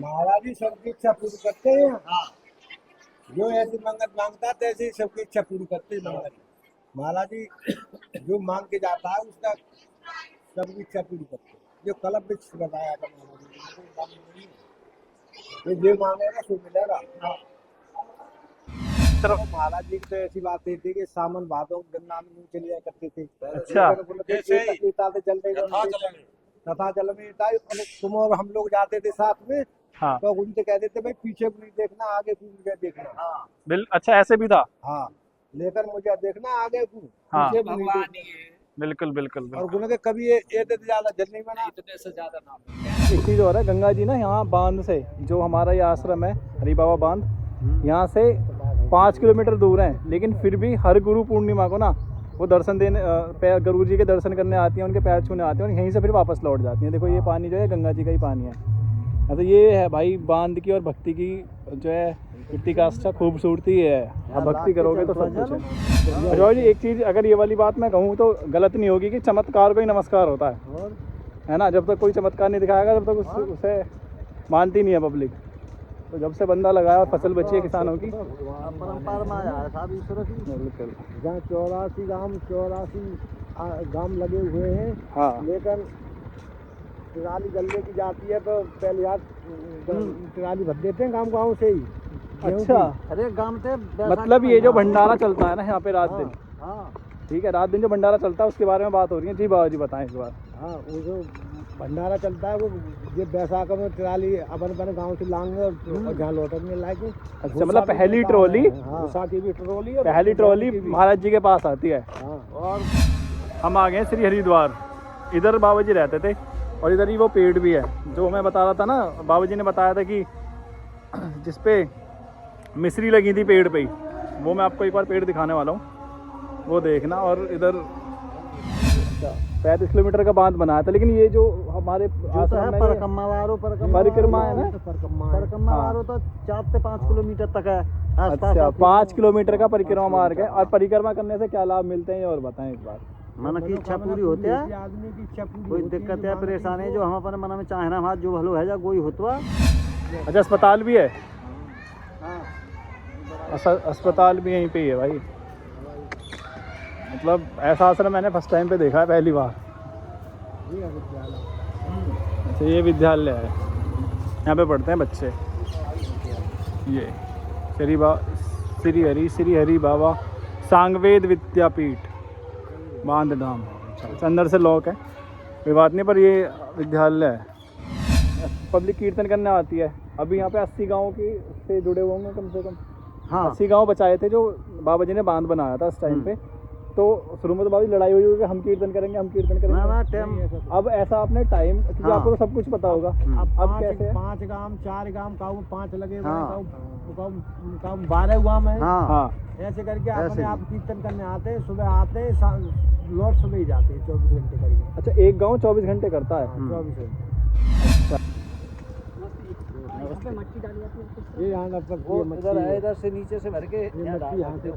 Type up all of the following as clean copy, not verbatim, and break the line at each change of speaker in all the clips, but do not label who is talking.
महाराज जी सबकी इच्छा पूरी करते हैं। हाँ, जो ऐसी मंगत मांगता है तैसे ही सबकी इच्छा पूरी करते हैं महाराज जी। महाराज जी जो मांग के जाता है उसका सबकी इच्छा पूरी करते हैं। जो कलम वृक्ष बताया था महाराज जी, ये जो मांगेगा सो मिलेगा। हाँ।
तरफ
महाराज जी की तो ऐसी बात थी कि सावन भादों गन्ना में चले जाया करते थे।
अच्छा।
तथा जल में तुम और हम लोग जाते थे साथ में,
हाँ
तो उनसे कहते थे भाई पीछे भी नहीं देखना, आगे भी नहीं देखना। हाँ।
अच्छा ऐसे भी था।
हाँ, लेकर मुझे देखना आगे को,
हाँ।
पीछे भी नहीं देखना।
बिल्कुल बिल्कुल
और गुण के कभी ये तो ज्यादा जल नहीं बना, इतने से ज्यादा ना।
एक चीज़ और है, गंगा जी ना यहाँ बांध से, जो हमारा ये आश्रम है हरि बाबा बांध, यहाँ से 5 किलोमीटर दूर है, लेकिन फिर भी हर गुरु पूर्णिमा को ना वो दर्शन देने गुरु जी के दर्शन करने आती हैं, उनके पैर छूने आती हैं और यहीं से फिर वापस लौट जाती हैं। देखो ये पानी जो है गंगा जी का ही पानी है। तो ये है भाई बांध की और भक्ति की जो है इतनी काष्ठा खूबसूरती है। अब भक्ति करोगे तो सब कुछ है। अजय जी एक चीज़ अगर ये वाली बात मैं कहूँ तो गलत नहीं होगी कि चमत्कार को ही नमस्कार होता है ना। जब तक कोई चमत्कार नहीं दिखाएगा तब तक उसे मानती नहीं है पब्लिक। तो जब से बंदा लगाया और फसल बची है किसानों की,
परंपरा में आया साहब ईश्वर की। जहाँ 84 गांव लगे हुए हैं।
हाँ
लेकिन ट्राली गले की जाती है तो पहले यार ट्राली भर देते हैं गांव से ही।
अच्छा,
अरे गांव से
मतलब ये जो भंडारा चलता है ना यहाँ पे रात दिन,
हाँ
ठीक है, रात दिन जो भंडारा चलता है उसके बारे में बात हो रही है। जी बाबा जी बताएं इस बार।
हाँ, वो जो भंडारा चलता है वो ये बैसाख में ट्राली अपन गांव से लाएंगे और जहाँ लौटने लाएंगे।
अच्छा, मतलब पहली ट्रॉली,
की भी ट्रॉली,
पहली ट्रॉली महाराज जी के पास आती है।
और
हम आ गए श्री हरिद्वार। इधर बाबा जी रहते थे और इधर ही वो पेड़ भी है जो मैं बता रहा था ना। बाबा जी ने बताया था कि जिस पे मिश्री लगी थी पेड़ पे ही, वो मैं आपको एक बार पेड़ दिखाने वाला हूँ, वो देखना। और इधर 35 किलोमीटर का बांध बनाया था, लेकिन ये जो हमारे आश्रम में
परिक्रमा
है ना,
परिक्रमा वालों तो 4 से 5 किलोमीटर तक है।
अच्छा, 5 किलोमीटर का परिक्रमा मार्ग है। और परिक्रमा करने से क्या लाभ मिलते हैं और बताएं इस बार।
मन की इच्छा पूरी होती है, आदमी की इच्छा पूरी। कोई दिक्कत है परेशानी है जो हम अपने मन में चाहना हाथ जो भलो है जा कोई होता।
अच्छा, अस्पताल भी है। अस्पताल भी यहीं पे ही है भाई। मतलब ऐसा आश्रम मैंने फर्स्ट टाइम पे देखा है, पहली बार। अच्छा, ये विद्यालय है, यहाँ पे पढ़ते हैं बच्चे। ये श्री हरि बाबा सांगवेद विद्यापीठ बांध धाम। अच्छा, अंदर से लॉक है, कोई बात नहीं, पर ये विद्यालय है। पब्लिक कीर्तन करने आती है। अभी यहाँ पे 80 गाँव के से जुड़े हुए होंगे कम से कम। हाँ, 80 गांव बचाए थे जो बाबा जी ने बांध बनाया था उस टाइम पे। तो शुरू में तो बाबा जी लड़ाई हुई कि हम कीर्तन करेंगे, हम कीर्तन करेंगे। अब ऐसा आपने टाइम, क्योंकि आपको तो सब कुछ पता होगा। अब कैसे 5 गांव 4 गांव 5 लगे हुए हैं, 12 गांव है। हाँ, ऐसे करके अपने आप कीर्तन करने आते हैं। सुबह आते हैं, लौट सुबह ही जाते हैं 24 घंटे करेंगे। अच्छा, एक गाँव 24 घंटे करता है। 24 घंटे।
मट्टी डाली जाती है ये यहाँ पर, इधर है, इधर से नीचे से भर के यहाँ से।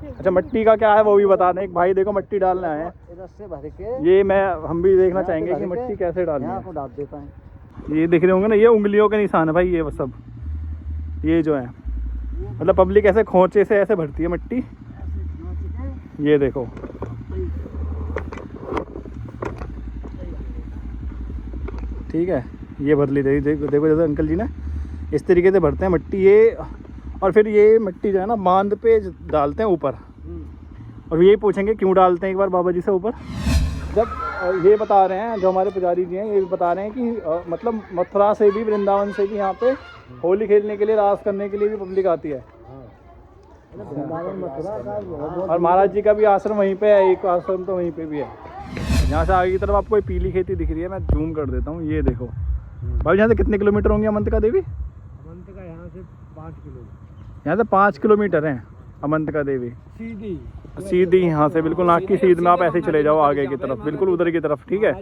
अच्छा, मट्टी का क्या है वो भी बता दें। एक भाई देखो मट्टी डालना है,
इधर से भर के
ये हम भी देखना चाहेंगे कि मट्टी कैसे डालनी है।
डाल देता है।
ये दिख रहे होंगे ना, ये उंगलियों के निशान है भाई। ये सब ये जो है, मतलब पब्लिक ऐसे खोंचे से ऐसे भरती है मट्टी। ये देखो, ठीक है, ये भर ली। देखो जैसे अंकल जी ने इस तरीके से भरते हैं मट्टी ये। और फिर ये मट्टी जो है ना बांध पे डालते हैं ऊपर। और यही पूछेंगे क्यों डालते हैं एक बार बाबा जी से ऊपर। जब ये बता रहे हैं जो हमारे पुजारी जी हैं, ये भी बता रहे हैं कि मतलब मथुरा से भी, वृंदावन से भी यहाँ पे होली खेलने के लिए, रास करने के लिए भी पब्लिक आती है। और महाराज जी का भी आश्रम वहीं पे है, एक आश्रम तो वहीं पे भी है। यहाँ से आगे की तरफ आपको पीली खेती दिख रही है, मैं जूम कर देता हूँ। ये देखो भाई, यहाँ से कितने किलोमीटर होंगे अमंतिका देवी?
अमंतिका यहाँ से 5 किलोमीटर।
यहाँ से 5 किलोमीटर है अमंतिका देवी। सीधी यहाँ से बिल्कुल नाक की सीध में आप ऐसे चले जाओ आगे की तरफ, बिल्कुल उधर की तरफ, ठीक है।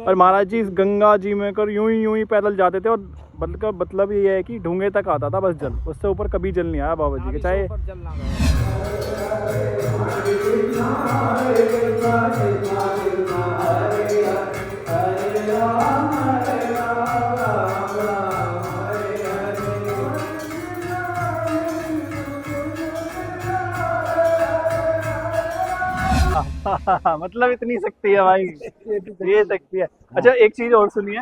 और महाराज जी इस गंगा जी में कर यूं ही पैदल जाते थे। और मतलब ये है कि ढूंगे तक आता था बस जल, उससे ऊपर कभी जल नहीं आया बाबा जी के। चाहे
मतलब इतनी शक्ति है भाई, ये शक्ति है। अच्छा एक चीज और सुनिए,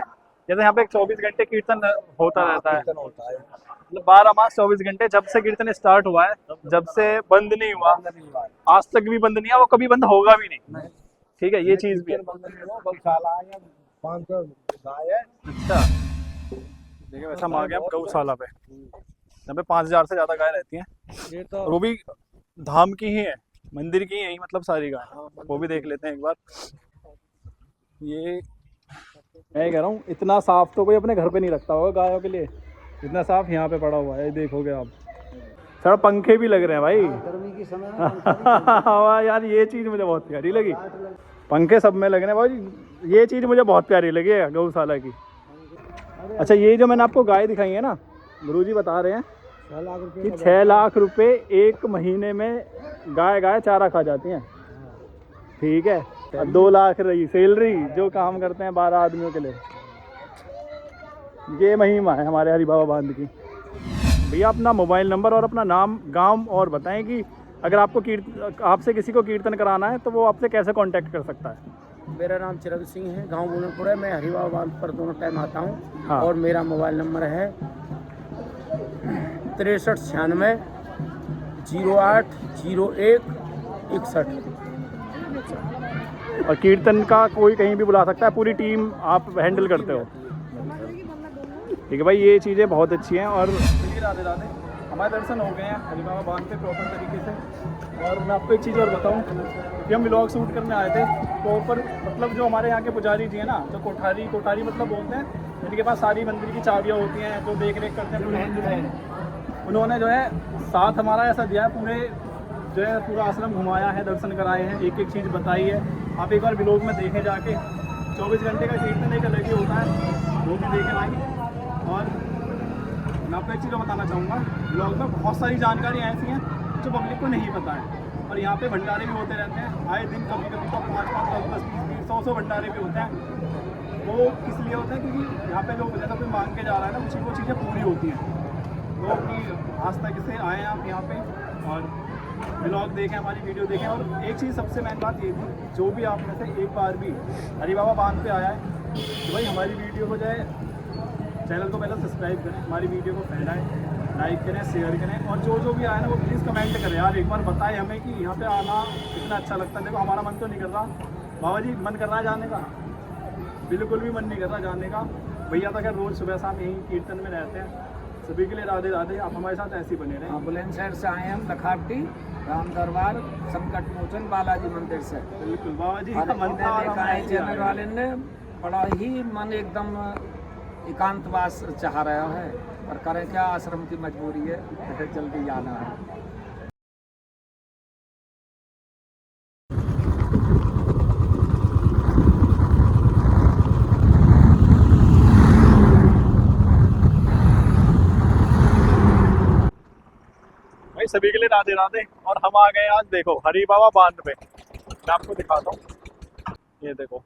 जैसे यहाँ पे एक 24 घंटे कीर्तन होता रहता है,
कीर्तन होता है,
मतलब 12 मास 24 घंटे, जब से कीर्तन स्टार्ट हुआ है, जब से बंद नहीं हुआ,
बंद नहीं हुआ है।
आज तक भी बंद नहीं हुआ, वो कभी बंद होगा भी नहीं। ठीक है, ये चीज भी है।
कीर्तन बंद नहीं हुआ, गौशाला है, 500 गाय है।
अच्छा देखिए, वैसे हम आ गए हम गौशाला पे, यहाँ पे 5000 से ज्यादा गाय रहती हैं,
ये
और
तो
वो भी धाम की ही है, मंदिर की ही है, मतलब सारी गाय। वो भी देख लेते हैं एक बार। ये मैं कह रहा हूँ, इतना साफ तो कोई अपने घर पे नहीं रखता होगा गायों के लिए, इतना साफ यहाँ पे पड़ा हुआ है, ये देखोगे आप। सर पंखे भी लग रहे हैं भाई।
गर्मी की समय
वाह यार, ये चीज़ मुझे बहुत प्यारी लगी, पंखे सब में लग रहे हैं भाई, ये चीज़ मुझे बहुत प्यारी लगी है गौशाला की। अच्छा ये जो मैंने आपको गाय दिखाई है ना, गुरुजी बता रहे हैं
6 लाख रुपए
कि 6 लाख रुपए एक महीने में गाय चारा खा जाती हैं। ठीक है, 2 लाख रही सैलरी जो काम करते हैं 12 आदमियों के लिए। ये महिमा है हमारे हरि बाबा बांध की। भैया अपना मोबाइल नंबर और अपना नाम गांव और बताएं कि अगर आपको आपसे किसी को कीर्तन कराना है तो वो आपसे कैसे कांटेक्ट कर सकता है।
मेरा नाम चिरंजीव सिंह है, गांव बोलनपुर है। मैं हरिबाबा बांध पर दोनों टाइम आता हूँ।
हाँ।
और मेरा मोबाइल नंबर है 6396 08 01 61।
और कीर्तन का कोई कहीं भी बुला सकता है, पूरी टीम आप हैंडल करते हो। ठीक है भाई, ये चीज़ें बहुत अच्छी हैं। और राधे राधे, हमारे दर्शन हो गए हैं हरि बाबा बांध पे प्रॉपर तरीके से। और मैं आपको एक चीज़ और बताऊं कि हम व्लॉग शूट करने आए थे प्रॉपर, मतलब जो हमारे यहाँ के पुजारी जी हैं ना, जो कोठारी मतलब बोलते हैं, जिनके पास सारी मंदिर की चाबियाँ होती हैं, जो देख रेख करते हैं पूरे मंदिर में, उन्होंने जो है साथ हमारा ऐसा दिया है, पूरे जो है पूरा आश्रम घुमाया है, दर्शन कराए हैं, एक एक चीज़ बताई है। आप एक बार व्लॉग में देखें जाके, 24 घंटे का कीर्तन एक अलग ही होता है, वो भी देखें आएंगे। और मैं आपको एक चीज़ बताना चाहूँगा, ब्लॉग में बहुत सारी जानकारियाँ ऐसी हैं जो पब्लिक को नहीं पता है। और यहाँ पे भंडारे भी होते रहते हैं आए दिन, कभी कभी तो 5 10 10 20 100 भंडारे भी होते हैं। वो इसलिए होता है क्योंकि यहाँ पे लोग जैसा कोई मांग के जा रहा है ना, उसी को चीज़ें पूरी होती हैं। तो कि आज तक से आए हैं आप यहाँ पे और ब्लॉग देखें, हमारी वीडियो देखें। और एक चीज़ सबसे मेन बात ये थी, जो भी आप में से एक बार भी हरि बाबा बांध पे आया है तो भाई हमारी वीडियो को जो है चैनल को पहले सब्सक्राइब करें, हमारी वीडियो को फैलाएं, लाइक करें, शेयर करें। और जो भी आए ना वो प्लीज़ कमेंट करें यार, एक बार बताएं हमें कि यहाँ पे आना कितना अच्छा लगता है। देखो हमारा मन तो नहीं कर रहा बाबा जी, मन कर रहा है जाने का, बिल्कुल भी मन नहीं कर रहा जाने का। भैया तो खैर रोज़ सुबह शाम यहीं कीर्तन में रहते हैं। सभी के लिए राधे राधे, आप हमारे साथ ऐसे ही बने रहें।
बुलंदशहर से आए हम, लखावटी राम दरबार संकट मोचन बालाजी मंदिर से।
बिल्कुल बाबा जी
और
का मन था और हम
आए
ऐसे ही आए
चैनल
हैं।
वाले ने बड़ा ही मन एकदम एकांतवास चाह रहा है, पर करें क्या, आश्रम की मजबूरी है, जल्दी जाना है।
भाई सभी के लिए राधे राधे। और हम आ गए आज, देखो हरि बाबा बांध पे, मैं आपको दिखाता हूँ। ये देखो,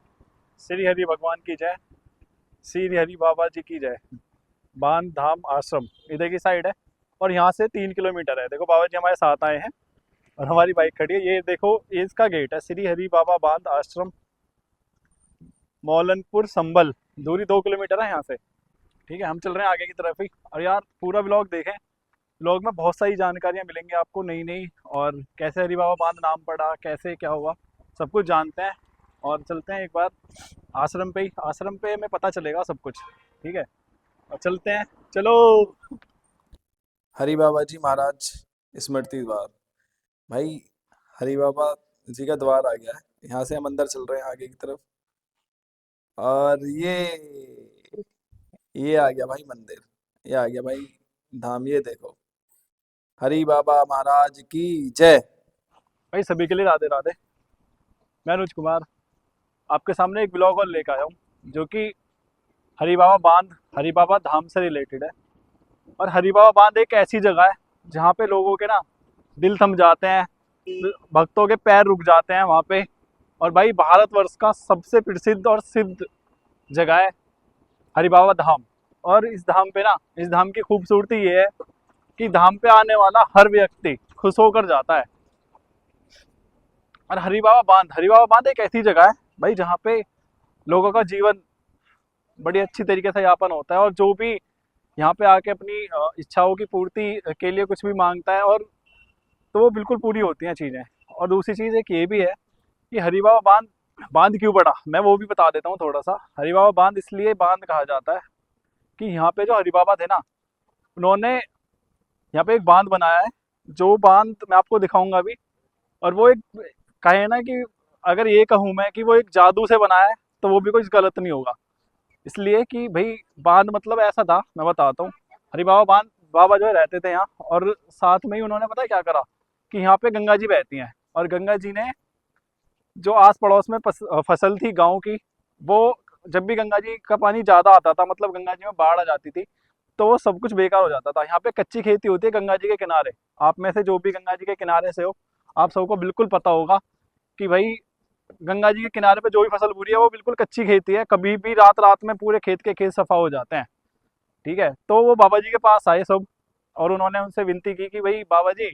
श्री हरि भगवान की जय, श्री हरि बाबा जी की जय। बांध धाम आश्रम इधर की साइड है और यहाँ से 3 किलोमीटर है। देखो बाबा जी हमारे साथ आए हैं और हमारी बाइक खड़ी है। ये देखो, ये इसका गेट है, श्री हरि बाबा बांध आश्रम, मौलनपुर संभल, दूरी 2 किलोमीटर है यहाँ से। ठीक है, हम चल रहे हैं आगे की तरफ ही। और यार पूरा ब्लॉग देखें, ब्लॉग में बहुत सारी जानकारियाँ मिलेंगी आपको नई नई, और कैसे हरि बाबा बांध नाम पड़ा, कैसे क्या हुआ, सब कुछ जानते हैं। और चलते हैं एक बार आश्रम पे ही, आश्रम पे में पता चलेगा सब कुछ। ठीक है, और चलते हैं, चलो।
हरि बाबा जी महाराज स्मृति द्वार। भाई हरि बाबा जी का द्वार आ गया है, यहाँ से हम अंदर चल रहे हैं आगे की तरफ। और ये आ गया भाई मंदिर, ये आ गया भाई धाम। ये देखो, हरि बाबा महाराज की जय।
भाई सभी के लिए राधे राधे। मैं अनुज कुमार आपके सामने एक ब्लॉग और लेकर आया हूँ, जो कि हरि बाबा बांध, हरि बाबा धाम से रिलेटेड है। और हरि बाबा बांध एक ऐसी जगह है जहाँ पे लोगों के ना दिल थम जाते हैं, भक्तों के पैर रुक जाते हैं वहाँ पे। और भाई भारतवर्ष का सबसे प्रसिद्ध और सिद्ध जगह है हरि बाबा धाम। और इस धाम पे ना, इस धाम की खूबसूरती ये है कि धाम पे आने वाला हर व्यक्ति खुश होकर जाता है।
और हरी बाबा बांध एक ऐसी जगह है भाई जहाँ पे लोगों का जीवन बड़ी अच्छी तरीके से यापन होता है, और जो भी यहाँ पे आके अपनी इच्छाओं की पूर्ति के लिए कुछ भी मांगता है, और तो वो बिल्कुल पूरी होती हैं चीज़ें। और दूसरी चीज़ एक ये भी है कि हरी बाबा बांध बांध क्यों पड़ा, मैं वो भी बता देता हूँ थोड़ा सा। हरी बाबा बांध इसलिए बांध कहा जाता है कि यहाँ पे जो हरी बाबा थे ना, उन्होंने यहाँ पे एक बांध बनाया है, जो बांध मैं आपको दिखाऊंगा अभी। और वो एक, कहे ना कि अगर ये कहूँ मैं कि वो एक जादू से बनाया है, तो वो भी कुछ गलत नहीं होगा। इसलिए कि भाई बांध मतलब ऐसा था, मैं बताता हूँ। हरी बाबा बांध बाबा जो है रहते थे यहाँ, और साथ में ही उन्होंने पता है क्या करा कि यहाँ पे गंगा जी बहती हैं, और गंगा जी ने जो आस पड़ोस में फसल थी गाँव की, वो जब भी गंगा जी का पानी ज़्यादा आता था, मतलब गंगा जी में बाढ़ आ जाती थी, तो वो सब कुछ बेकार हो जाता था। यहाँ पे कच्ची खेती होती है गंगा जी के किनारे। आप में से जो भी गंगा जी के किनारे से हो, आप सबको बिल्कुल पता होगा कि भाई गंगा जी के किनारे पे जो भी फसल बुरी है वो बिल्कुल कच्ची खेती है, कभी भी रात रात में पूरे खेत के खेत सफा हो जाते हैं। ठीक है, तो वो बाबा जी के पास आए सब, और उन्होंने उनसे विनती की कि भाई बाबा जी,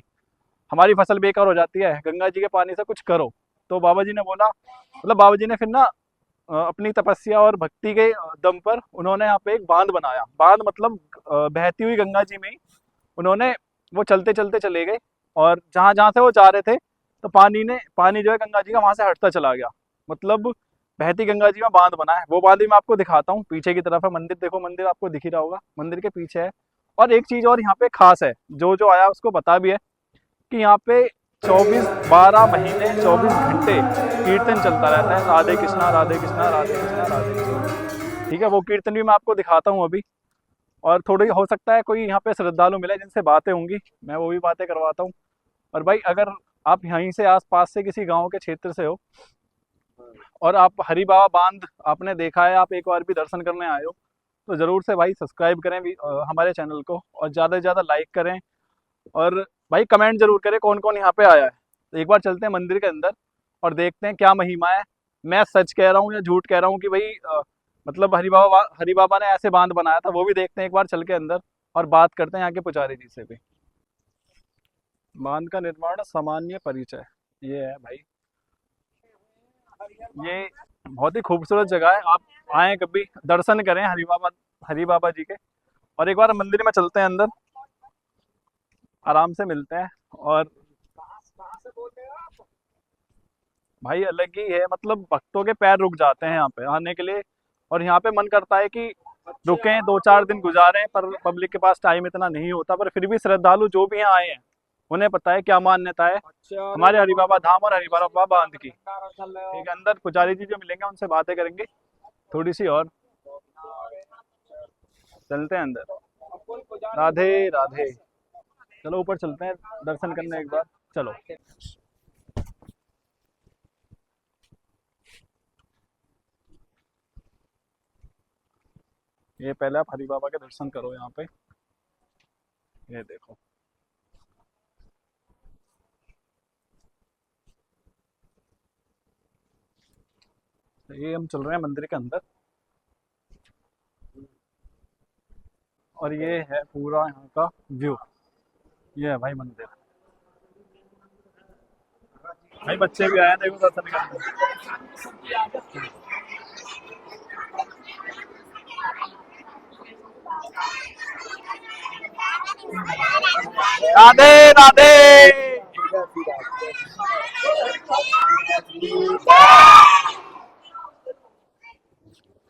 हमारी फसल बेकार हो जाती है, गंगा जी के पानी से कुछ करो। तो बाबा जी ने बोला, मतलब बाबा जी ने फिर ना अपनी तपस्या और भक्ति के दम पर उन्होंने यहाँ पे एक बांध बनाया। बांध मतलब बहती हुई गंगा जी में ही उन्होंने, वो चलते चलते चले गए, और जहाँ जहाँ से वो जा रहे थे, तो पानी जो है गंगा जी का वहां से हटता चला गया। मतलब बहती गंगा जी में बांध बना है। वो बांध भी मैं आपको दिखाता हूँ, पीछे की तरफ है मंदिर, देखो मंदिर आपको दिख ही रहा होगा, मंदिर के पीछे है। और एक चीज और यहाँ पे खास है, जो जो आया उसको पता भी है, कि यहाँ पे 12 महीने 24 घंटे कीर्तन चलता रहता है, राधे कृष्णा राधे कृष्णा राधे कृष्णा राधे कृष्णा। ठीक है, वो कीर्तन भी मैं आपको दिखाता हूँ अभी। और थोड़ी हो सकता है कोई यहाँ पे श्रद्धालु मिले जिनसे बातें होंगी, मैं वो भी बातें करवाता हूँ। और भाई अगर आप यहीं से आसपास से किसी गांव के क्षेत्र से हो, और आप हरी बाबा बांध आपने देखा है, आप एक बार भी दर्शन करने आए हो, तो ज़रूर से भाई सब्सक्राइब करें भी हमारे चैनल को, और ज़्यादा से ज़्यादा लाइक करें, और भाई कमेंट जरूर करें कौन कौन यहाँ पे आया है। तो एक बार चलते हैं मंदिर के अंदर और देखते हैं क्या महिमा है। मैं सच कह रहा हूँ या झूठ कह रहा हूँ कि भाई मतलब हरी बाबा ने ऐसे बांध बनाया था, वो भी देखते हैं एक बार चल के अंदर, और बात करते हैं यहाँ के पुजारी जी से भी। बांध का निर्माण सामान्य परिचय, ये है भाई, ये बहुत ही खूबसूरत जगह है। आप आए कभी, दर्शन करें हरी बाबा जी के, और एक बार मंदिर में चलते हैं अंदर, आराम से मिलते हैं। और भाई अलग ही है, मतलब भक्तों के पैर रुक जाते हैं यहाँ पे आने के लिए, और यहाँ पे मन करता है कि रुकें, 2-4 दिन गुजारें, पर पब्लिक के पास टाइम इतना नहीं होता। पर फिर भी श्रद्धालु जो भी यहाँ आए हैं, उन्हें पता है क्या मान्यता है हमारे हरि बाबा धाम और हरि बाबा बांध की। ठीक है, अंदर पुजारी जी जो मिलेंगे उनसे बातें करेंगे थोड़ी सी, और चलते हैं अंदर। राधे राधे। चलो ऊपर चलते हैं दर्शन करने एक बार, चलो। ये पहले आप हरि बाबा के दर्शन करो यहाँ पे, ये देखो। तो ये हम चल रहे हैं मंदिर के अंदर, और ये है पूरा यहाँ का व्यू। ये है भाई मंदिर। भाई बच्चे भी आए हैं, देखो दर्शन करने। राधे राधे।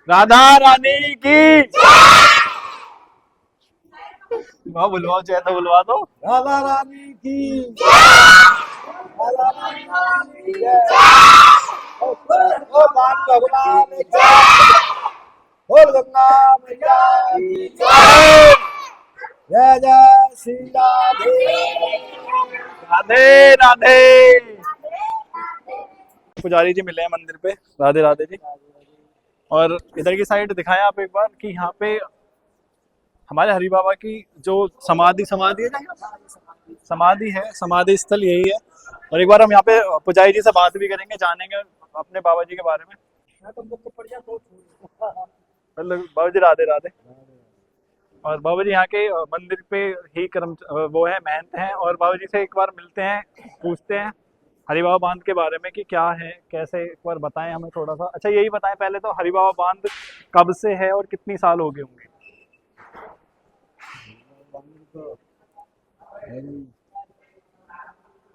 राधा रानी की। वहाँ बुलवाओ, चाहे तो बुलवा दो।
राधा रानी की, राधा रानी की जय। ओ बाल भगवान की जय। बोल गंगा मैया की जय। जय जय श्री राधे।
राधे राधे। पुजारी जी मिले हैं मंदिर पे, राधे राधे जी। और इधर की साइड दिखाएं आप एक बार कि यहाँ पे हमारे हरि बाबा की जो समाधि है ना, समाधि स्थल यही है। और एक बार हम यहाँ पे पुजारी जी से बात भी करेंगे, जानेंगे अपने बाबा जी के बारे में। मतलब बाबा जी राधे राधे। और बाबा जी यहाँ के मंदिर पे ही वो है महंत हैं, और बाबा जी से एक बार मिलते हैं, पूछते हैं हरि बाबा बांध के बारे में कि क्या है कैसे, एक बार बताएं हमें थोड़ा सा। अच्छा यही बताएं पहले तो, हरि बाबा बांध कब से है और कितनी साल हो गए होंगे?
तो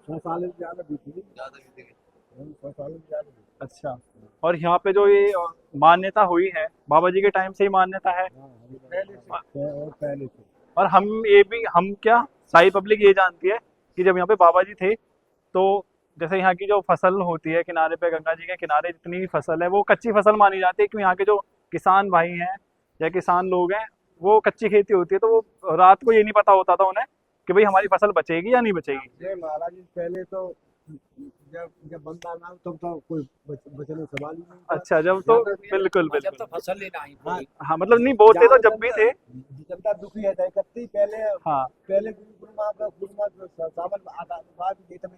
100 साल से ज्यादा बीती, 100 साल से ज्यादा बीती।
अच्छा, और यहाँ पे जो ये मान्यता हुई है बाबा जी के टाइम से ही मान्यता है?
हाँ, और पहले से।
और हम क्या सारी पब्लिक ये जानती है कि जब यहाँ पे बाबा जी थे तो जैसे यहाँ की जो फसल होती है किनारे पे, गंगा जी के किनारे जितनी भी फसल है वो कच्ची फसल मानी जाती है, क्योंकि यहाँ के जो किसान भाई हैं या किसान लोग हैं वो कच्ची खेती होती है, तो वो रात को ये नहीं पता होता था उन्हें कि भाई हमारी फसल बचेगी या नहीं बचेगी।
ये महाराज जी पहले तो जब जब बंदा ना हो तब तो कोई बचने सवाल ही नहीं था।
अच्छा, जब तो बिल्कुल
जब तो
बिल्कुल,
फसल ही नहीं
हाँ,
हुई।
हाँ मतलब नहीं बोलते तो जब भी थे।
जनता दुखी है जाए करती पहले।
हाँ
पहले गुरु माँ का सावन आता बाद ये तब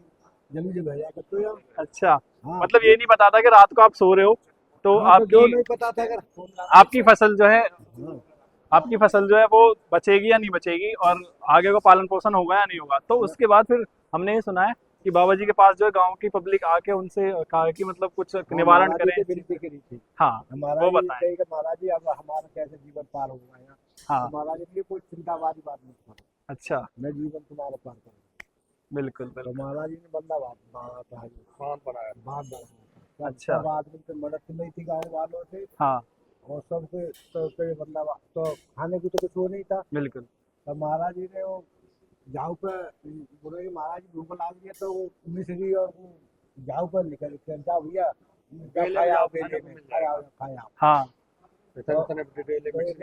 जल्दी जब भेजा करते हो।
अच्छा,
हाँ,
मतलब ये नहीं पता था कि रात को आप सो रहे हो तो
हाँ, तो जो
आपकी
नहीं पता था अगर
आपकी फसल जो है
हाँ,
आपकी फसल जो है वो बचेगी या नहीं बचेगी और आगे का पालन पोषण होगा या नहीं होगा। तो उसके बाद फिर हमने ये सुना है कि बाबा जी के पास जो है गांव की पब्लिक आके उनसे कहा कि मतलब कुछ निवारण
महाराज जी
करें।
की विनती करी थी।
हाँ
हमारा
वो
जी
बताएं।
कहे कि महाराज जी अब हमारा कैसे जीवन पार होगा यहाँ।
हाँ
तो महाराज जी की कोई चिंता वाली बात नहीं था,
अच्छा,
मैं जीवन तुम्हारा पार करूँगा।
बिल्कुल
तो
बिल्कुल।
महाराज जी ने बंदा बांध बनाया था।
अच्छा।
सब आदमी से मदद मिली थी गाँव वालों से,
हाँ
और सबके तो बंदा तो खाने को तो कुछ वो नहीं था।
बिल्कुल।
तब महाराज जी ने वो जाऊ पर बोले कि महाराज जी भूख लाग गया, तो वो मिश्री और वो जाऊ पर निकल के जाओ भैया खाया खाया।
हाँ
तो एक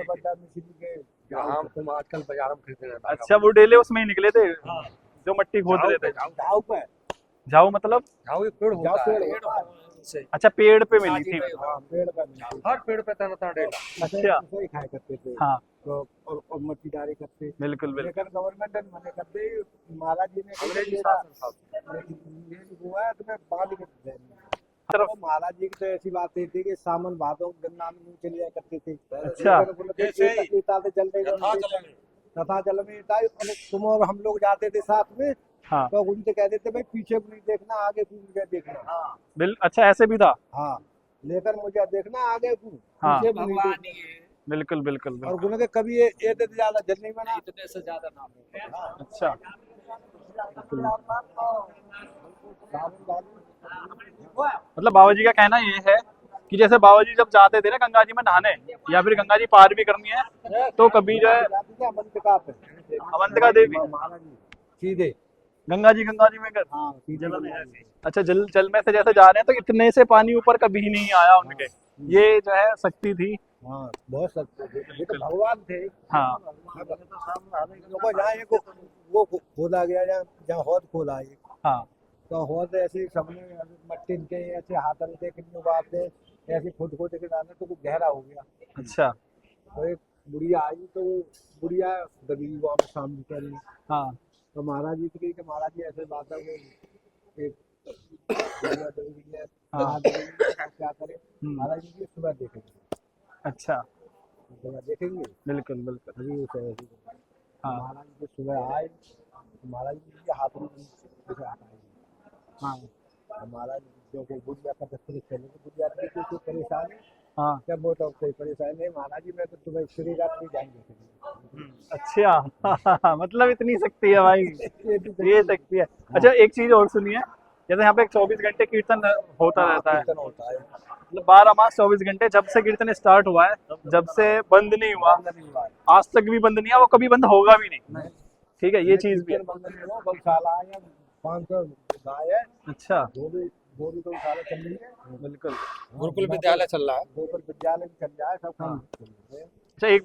बंदा मिश्री के हम आजकल बाजार में खरीदने जाता है।
अच्छा, वो डेले उसमें ही निकले थे जो मट्टी खोद रहे थे।
जाऊ पर
जाओ मतलब?
जाऊ एक पेड़ होता है।
अच्छा, पेड़ पे मिली थी।
हाँ, पेड़ पर मिलती है। हर पेड़ पे था डेला।
अच्छा।
उसे ही खाया करते थे।
हाँ
तो और मट्टी डाली करते।
बिल्कुल बिल्कुल।
लेकिन गवर्नमेंट ने मना कर दी। महाराज जी ने अंग्रेजी हुआ है तो मैं बांध के
तरफ
तो महाराज जी की तो ऐसी बात थी कि सावन भादों गंगा में चले जाया करते थे।
अच्छा।
तथा जल में तुम और हम लोग जाते थे साथ में,
हाँ
तो उनसे कहते थे भाई पीछे को नहीं देखना, आगे को मुझे देखना।
अच्छा ऐसे भी था।
हाँ, लेकर मुझे देखना आगे को,
हाँ।
पीछे को नहीं
भगवान
देखना।
ये
बिल्कुल बिल्कुल
और
बिल्कुल।
गुना के कभी ये तो ज्यादा जल नहीं बना।
इतने से ज्यादा ना हो।
हाँ,
अच्छा मतलब बाबा जी का कहना ये है कि जैसे बाबा जी जब जाते थे ना गंगा जी में नहाने या फिर गंगा जी पार भी करनी है तो कभी जो है अवंतिका देवी
महाराज जी सीधे
गंगा जी में कर।
हाँ सीधे
अच्छा, जल में से जैसे जा रहे हैं तो इतने से पानी ऊपर कभी नहीं आया उनके, ये जो है शक्ति थी।
हाँ, बहुत सत्य ये तो भगवान थे।
हाँ
देखो जहाँ एक वो खोदा गया, जहाँ हौद खोदा है,
हाँ
तो हौद ऐसे सबने मट्टी के ऐसे हाथन से कितनी बात है ऐसे खोद खोद के डाले तो वो गहरा हो गया।
अच्छा
तो एक बुढ़िया आई, तो वो बुढ़िया दबी गाँव में सामने करी।
हाँ
तो महाराज जी की कि महाराज जी ऐसे बात है वो एक बुढ़िया दबी है,
हाँ।
क्या करे महाराज जी की सुबह देखेंगे।
अच्छा
सुबह देखेंगे
बिल्कुल बिल्कुल।
अभी उसे ऐसे
हाँ
महाराज जी सुबह आए, महाराज जी के हाथ में जैसे हटाए।
हाँ
महाराज जो को बुढ़िया का दस्तरी चले तो बुढ़िया की कोई परेशानी
हाँ।
क्या वो तो कोई परेशानी नहीं। महाराज जी मैं तो तुम्हें श्री रात में जाएंगे।
अच्छा मतलब इतनी शक्ति है भाई, ये शक्ति है। अच्छा एक चीज और सुनिए, जैसे यहाँ पे 24 घंटे कीर्तन होता रहता है,
कीर्तन होता है।
मतलब 12 मास 24 घंटे, जब से कीर्तन स्टार्ट हुआ है जब से बंद नहीं हुआ, आज तक भी बंद नहीं हुआ, वो कभी बंद होगा भी नहीं। ठीक है, ये चीज भी है।
गौशाला है, 500 गाय है।
अच्छा
वो भी गौशाला चल रही है।
बिल्कुल।
गुरुकुल विद्यालय चल रहा है।
गोकुल विद्यालय भी चल रहा है, सब काम चल रहे हैं।
अच्छा एक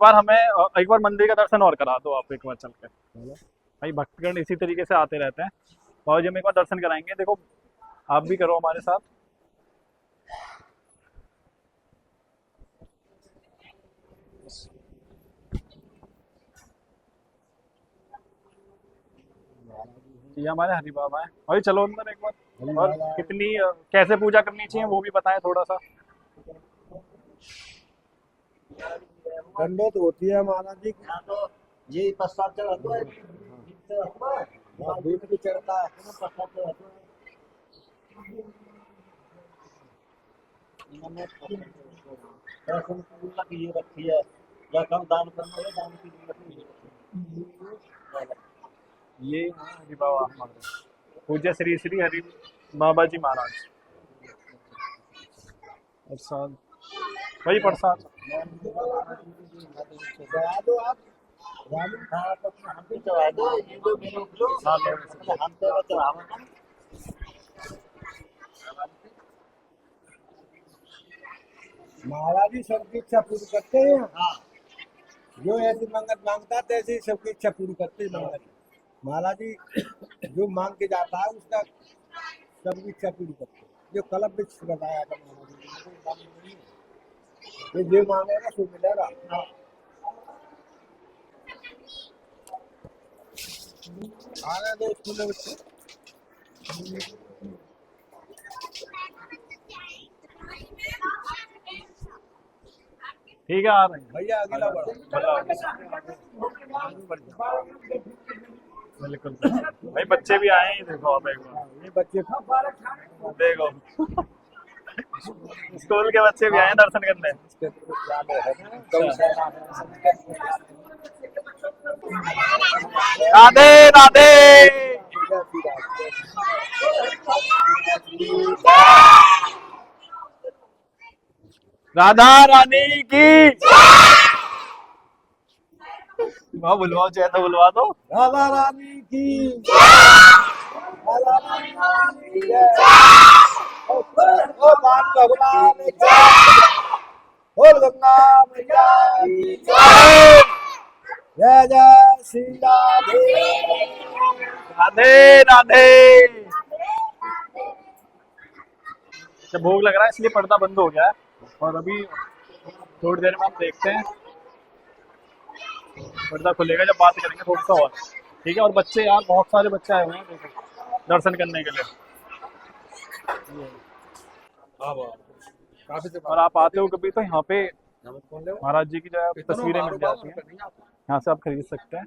बार मंदिर का दर्शन और करा दो आप एक बार चल के। भाई भक्तगण इसी तरीके से आते रहते हैं, बाबा जी हम एक बार दर्शन कराएंगे। देखो आप भी करो हमारे साथ। ये हमारे हरि बाबा है। भाई चलो अंदर एक बार, और कितनी कैसे पूजा करनी चाहिए वो भी बताएं थोड़ा सा।
दंडोत होती है महाराज जी की।
ये पश्चात चढ़ा
दूध भी चढ़ता है।
इन्होंने दर्शन पूर्ण की ये रखी है, या कम दान करना है दान की
ये हरि बाबा हमारे पूज्य श्री श्री हरि बाबा जी महाराज। प्रसाद वही प्रसाद।
चढ़ा दो आप रानी।
हाँ तो हम भी चढ़ा दो, ये जो मेरे जो हम तो चढ़ावा
महाराज जी सबकी इच्छा पूरी करते हैं। हाँ, जो ऐसी मंगत मांगता तैसे ही सबकी इच्छा पूरी करते हैं महाराज जी। महाराज जी जो मांग के जाता है उसका सबकी इच्छा पूरी करते हैं। जो कलम में बताया था महाराज जी, ये जो मांगेगा सो मिलेगा। आने दो स्कूल में बच्चे।
ठीक है आ रहे हैं
भैया अगला
बिल्कुल भाई। बच्चे भी आए हैं, देखो आप एक बार
ये बच्चे
देखो स्कूल के बच्चे भी आए हैं दर्शन करने। राधे राधे। राधा रानी की वहाँ बुलवाओ, चाहे तो बुलवा दो।
राधा रानी की राधा रानी की जय। ओ मान भगवान की बोल गंगा मैया की जय। जय जय श्री राधे।
राधे राधे। जब भोग लग रहा है इसलिए पर्दा बंद हो गया है और अभी थोड़ी देर में हम देखते हैं पर्दा खुलेगा जब बात करेंगे थोड़ा सा और। ठीक है। और बच्चे यार बहुत सारे बच्चे आए हुए हैं देखो दर्शन करने के लिए। और आप आते हो कभी तो यहाँ पे महाराज जी की जो है तस्वीरें मिल जाती हैं, यहाँ से आप खरीद सकते हैं।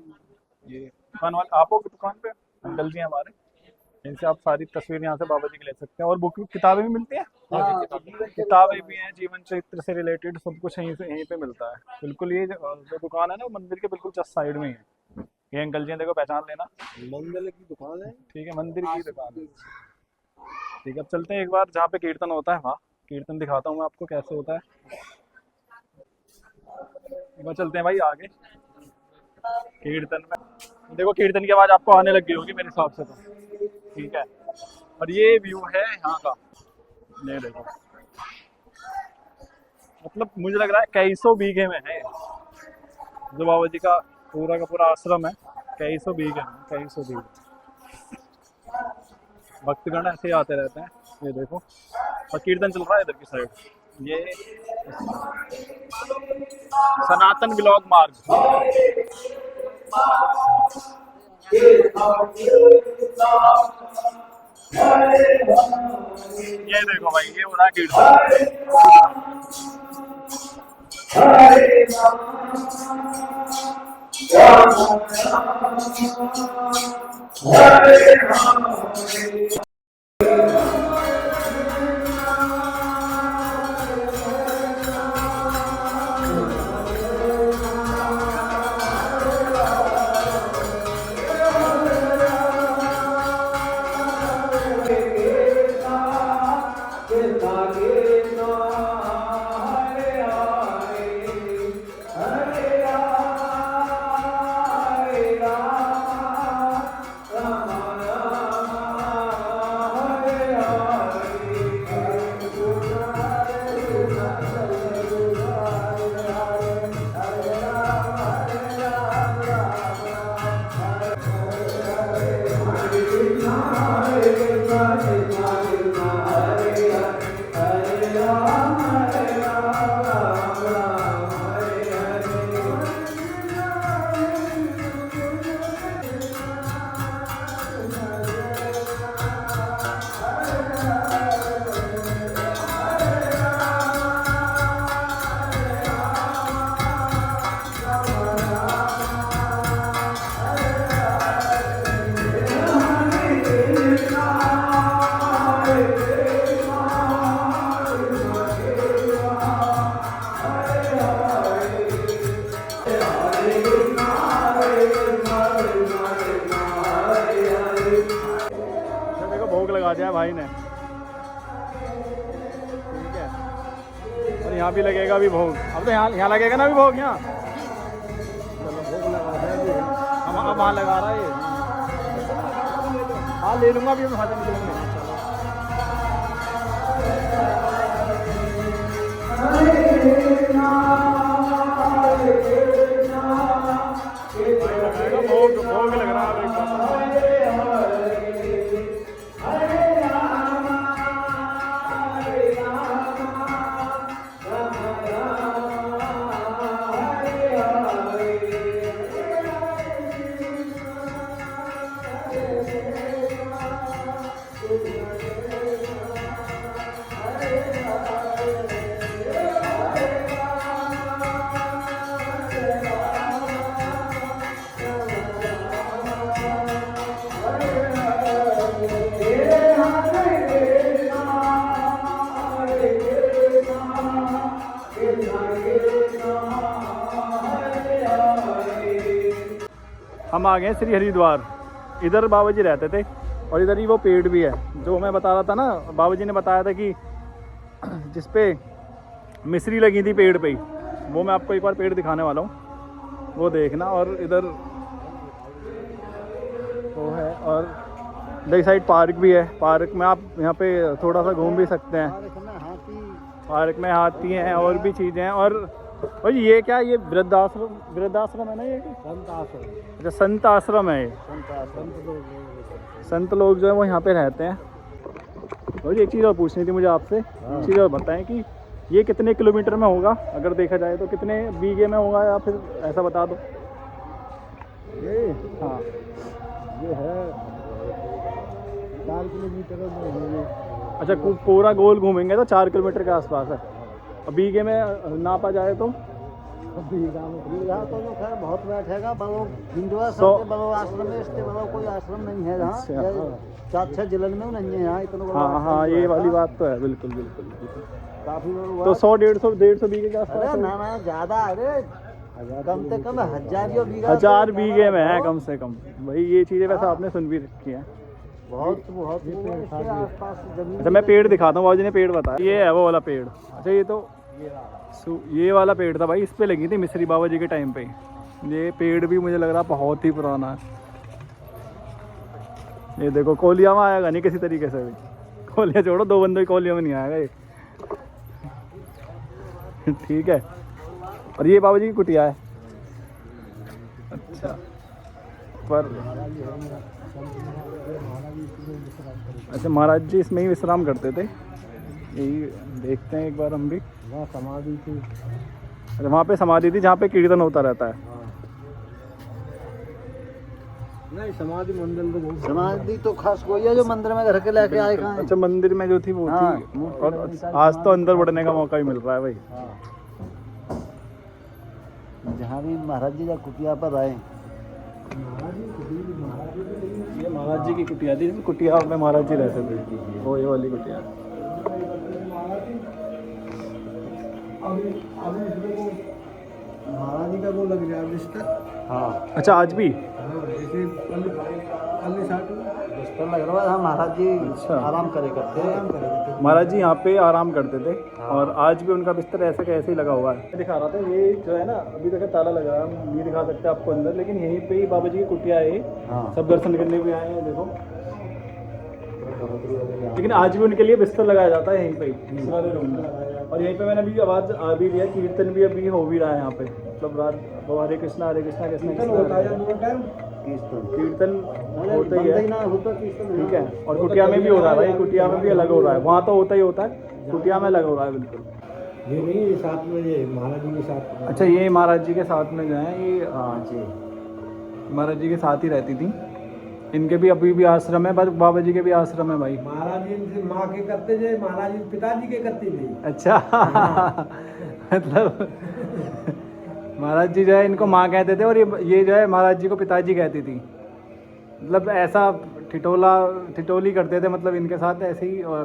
ये दुकान वाले आप हो दुकान पे अंकल जी हमारे, इनसे आप सारी तस्वीर यहाँ से बाबा जी की ले सकते हैं। और बुक किताबें भी मिलती हैं। किताबें भी हैं, जीवन चरित्र से रिलेटेड सब कुछ यहीं पे मिलता है। बिल्कुल ये जो दुकान है ना मंदिर के बिल्कुल जस्ट साइड में ही है। ये अंकल जी देखो पहचान लेना,
मंदिर की दुकान है।
ठीक है मंदिर की दुकान है। ठीक है अब चलते हैं एक बार जहाँ पे कीर्तन होता है वहाँ कीर्तन दिखाता हूँ मैं आपको कैसे होता है। एक बार चलते हैं भाई आगे कीर्तन में। देखो कीर्तन की आवाज आपको आने लग गई होगी मेरे हिसाब से तो। ठीक है। और ये व्यू है यहाँ का, ये देखो मतलब मुझे लग रहा है कई सौ बीघे में है जो बाबा जी का पूरा आश्रम है। कई सौ बीघे में, कई सौ बीघे। भक्तगण ऐसे ही आते रहते हैं। ये देखो और कीर्तन चल रहा है इधर की साइड। ये सनातन ब्लॉग मार्ग। ये देखो भाई ये हो रहा है कीर्तन। दिया भाई ने। ठीक है, और यहाँ भी लगेगा अभी भोग। अब तो यहाँ लगेगा ना अभी भोग यहाँ। अब वहाँ लगा रहा है ये। हाँ ले लूँगा अभी हम हाथ में लूँगा। भोग लग रहा है। हम आ गए श्री हरिद्वार। इधर बाबा जी रहते थे और इधर ही वो पेड़ भी है जो मैं बता रहा था ना। बाबा जी ने बताया था कि जिस पे मिश्री लगी थी पेड़ पे ही, वो मैं आपको एक बार पेड़ दिखाने वाला हूँ, वो देखना। और इधर वो है, और इधर साइड पार्क भी है। पार्क में आप यहाँ पे थोड़ा सा घूम भी सकते हैं। पार्क में हाथी हैं और भी चीज़ें हैं। और ये क्या, ये वृद्धाश्रम है ना ये?
संत आश्रम।
अच्छा, संत आश्रम है ये। संत लोग जो है वो यहाँ पे रहते हैं। और एक चीज़ और पूछनी थी मुझे आपसे, एक चीज़ और बताएं कि ये कितने किलोमीटर में होगा अगर देखा जाए तो, कितने बीघे में होगा, या फिर ऐसा बता दो।
ये
हाँ,
ये है 4 किलोमीटर में।
अच्छा, पूरा गोल घूमेंगे तो 4 किलोमीटर के आसपास है। और बीघे में नापा जाए तो
बीघा तो खैर बहुत बैठेगा। बड़ो हिंदुआ
सौ-
सबसे बड़ो आश्रम है, इससे बड़ा कोई आश्रम नहीं है
अच्छा,
जहाँ। 4-6 जिले में नहीं है यहाँ इतना बड़ा
हाँ
आश्रम
हाँ,
जो
ये
है।
वाली बात तो है। बिल्कुल बिल्कुल बिल्कुल।
काफी बड़ा
तो 100-150 बीघे के आसपास
अरे
है।
ना ज्यादा, अरे कम से कम 1000 बीघा।
1000 बीघे में है कम से कम। भाई ये चीज़ें वैसे आपने सुन भी रखी हैं।
बहुत बहुत इसके आसपास जमीन।
अच्छा, मैं पेड़ दिखाता हूँ। बाबू जी ने पेड़ बताया, ये है वो वाला पेड़। अच्छा, ये तो ये वाला पेड़ था भाई, इस पे लगी थी मिश्री बाबा जी के टाइम पे। ये पेड़ भी मुझे लग रहा बहुत ही पुराना है। ये देखो, कोलिया में आएगा नहीं किसी तरीके से भी। कोलिया छोड़ो, 2 बंदों की कोलिया में नहीं आएगा ये। ठीक है, और ये बाबा जी की कुटिया है। अच्छा, पर अच्छा, महाराज जी इसमें ही विश्राम करते थे। यही देखते हैं एक बार हम भी।
वहाँ समाधि थी।
अच्छा, वहाँ पे समाधि थी जहाँ पे कीर्तन होता रहता है।
नहीं, समाधि मंदिर तो बहुत
समाधि तो खास कोई है जो मंदिर में घर के लेके आए कहाँ है?
अच्छा, मंदिर में जो थी वो
हाँ,
थी। और आज तो अंदर बढ़ने का मौका ही मिल रहा है भाई।
जहाँ भी महाराज जी का कुटिया पर आए।
ये महाराज जी की कुटिया थी। कुटिया में महाराज जी रहते थे, वो ये वाली कुटिया।
महाराज जी का वो लग गया बिस्तर।
हाँ,
अच्छा, आज भी?
हाँ, जैसे पल्ली साटू
बिस्तर लग रहा है। महाराज जी
अच्छा।
आराम करे करते हैं।
आराम करेंगे।
महाराज जी यहाँ पे आराम करते थे और आज भी उनका बिस्तर ऐसे का ऐसे ही लगा हुआ है। मैं दिखा रहा था, ये जो है ना, अभी तक ताला लगा है, हम नहीं दिखा सकते आपको अंदर, लेकिन यहीं पे ही बाबा जी की कुटिया है।
हाँ।
सब दर्शन करने भी आए हैं, देखो। लेकिन आज भी उनके लिए बिस्तर लगाया जाता है यहीं पे ही, इस वाले रूम में। और यहीं पे मैंने अभी आवाज़ आ भी लिया, कीर्तन भी अभी हो भी रहा है यहाँ पे। मतलब रात वो हरे कृष्णा कृष्णा
होता है दोनों टाइम।
कीर्तन होता ही है।
ना होता कीर्तन।
ठीक है, और कुटिया में भी हो रहा है भाई। कुटिया में भी अलग हो रहा है, वहाँ तो होता ही होता है, कुटिया में अलग हो रहा है बिल्कुल।
ये नहीं, ये साथ में, ये महाराज जी के साथ में।
अच्छा, ये महाराज जी के साथ में जो है, ये
हाँ जी,
महाराज जी के साथ ही रहती थी। इनके भी अभी भी आश्रम है, बस बाबा जी के भी आश्रम है भाई।
महाराज जी इनसे माँ के करते थे, महाराज जी पिताजी के करते थे।
अच्छा मतलब महाराज जी जो है इनको माँ कहते थे, और ये जो है महाराज जी को पिताजी कहती थी। मतलब ऐसा ठिठोली करते थे मतलब इनके साथ ऐसे ही। और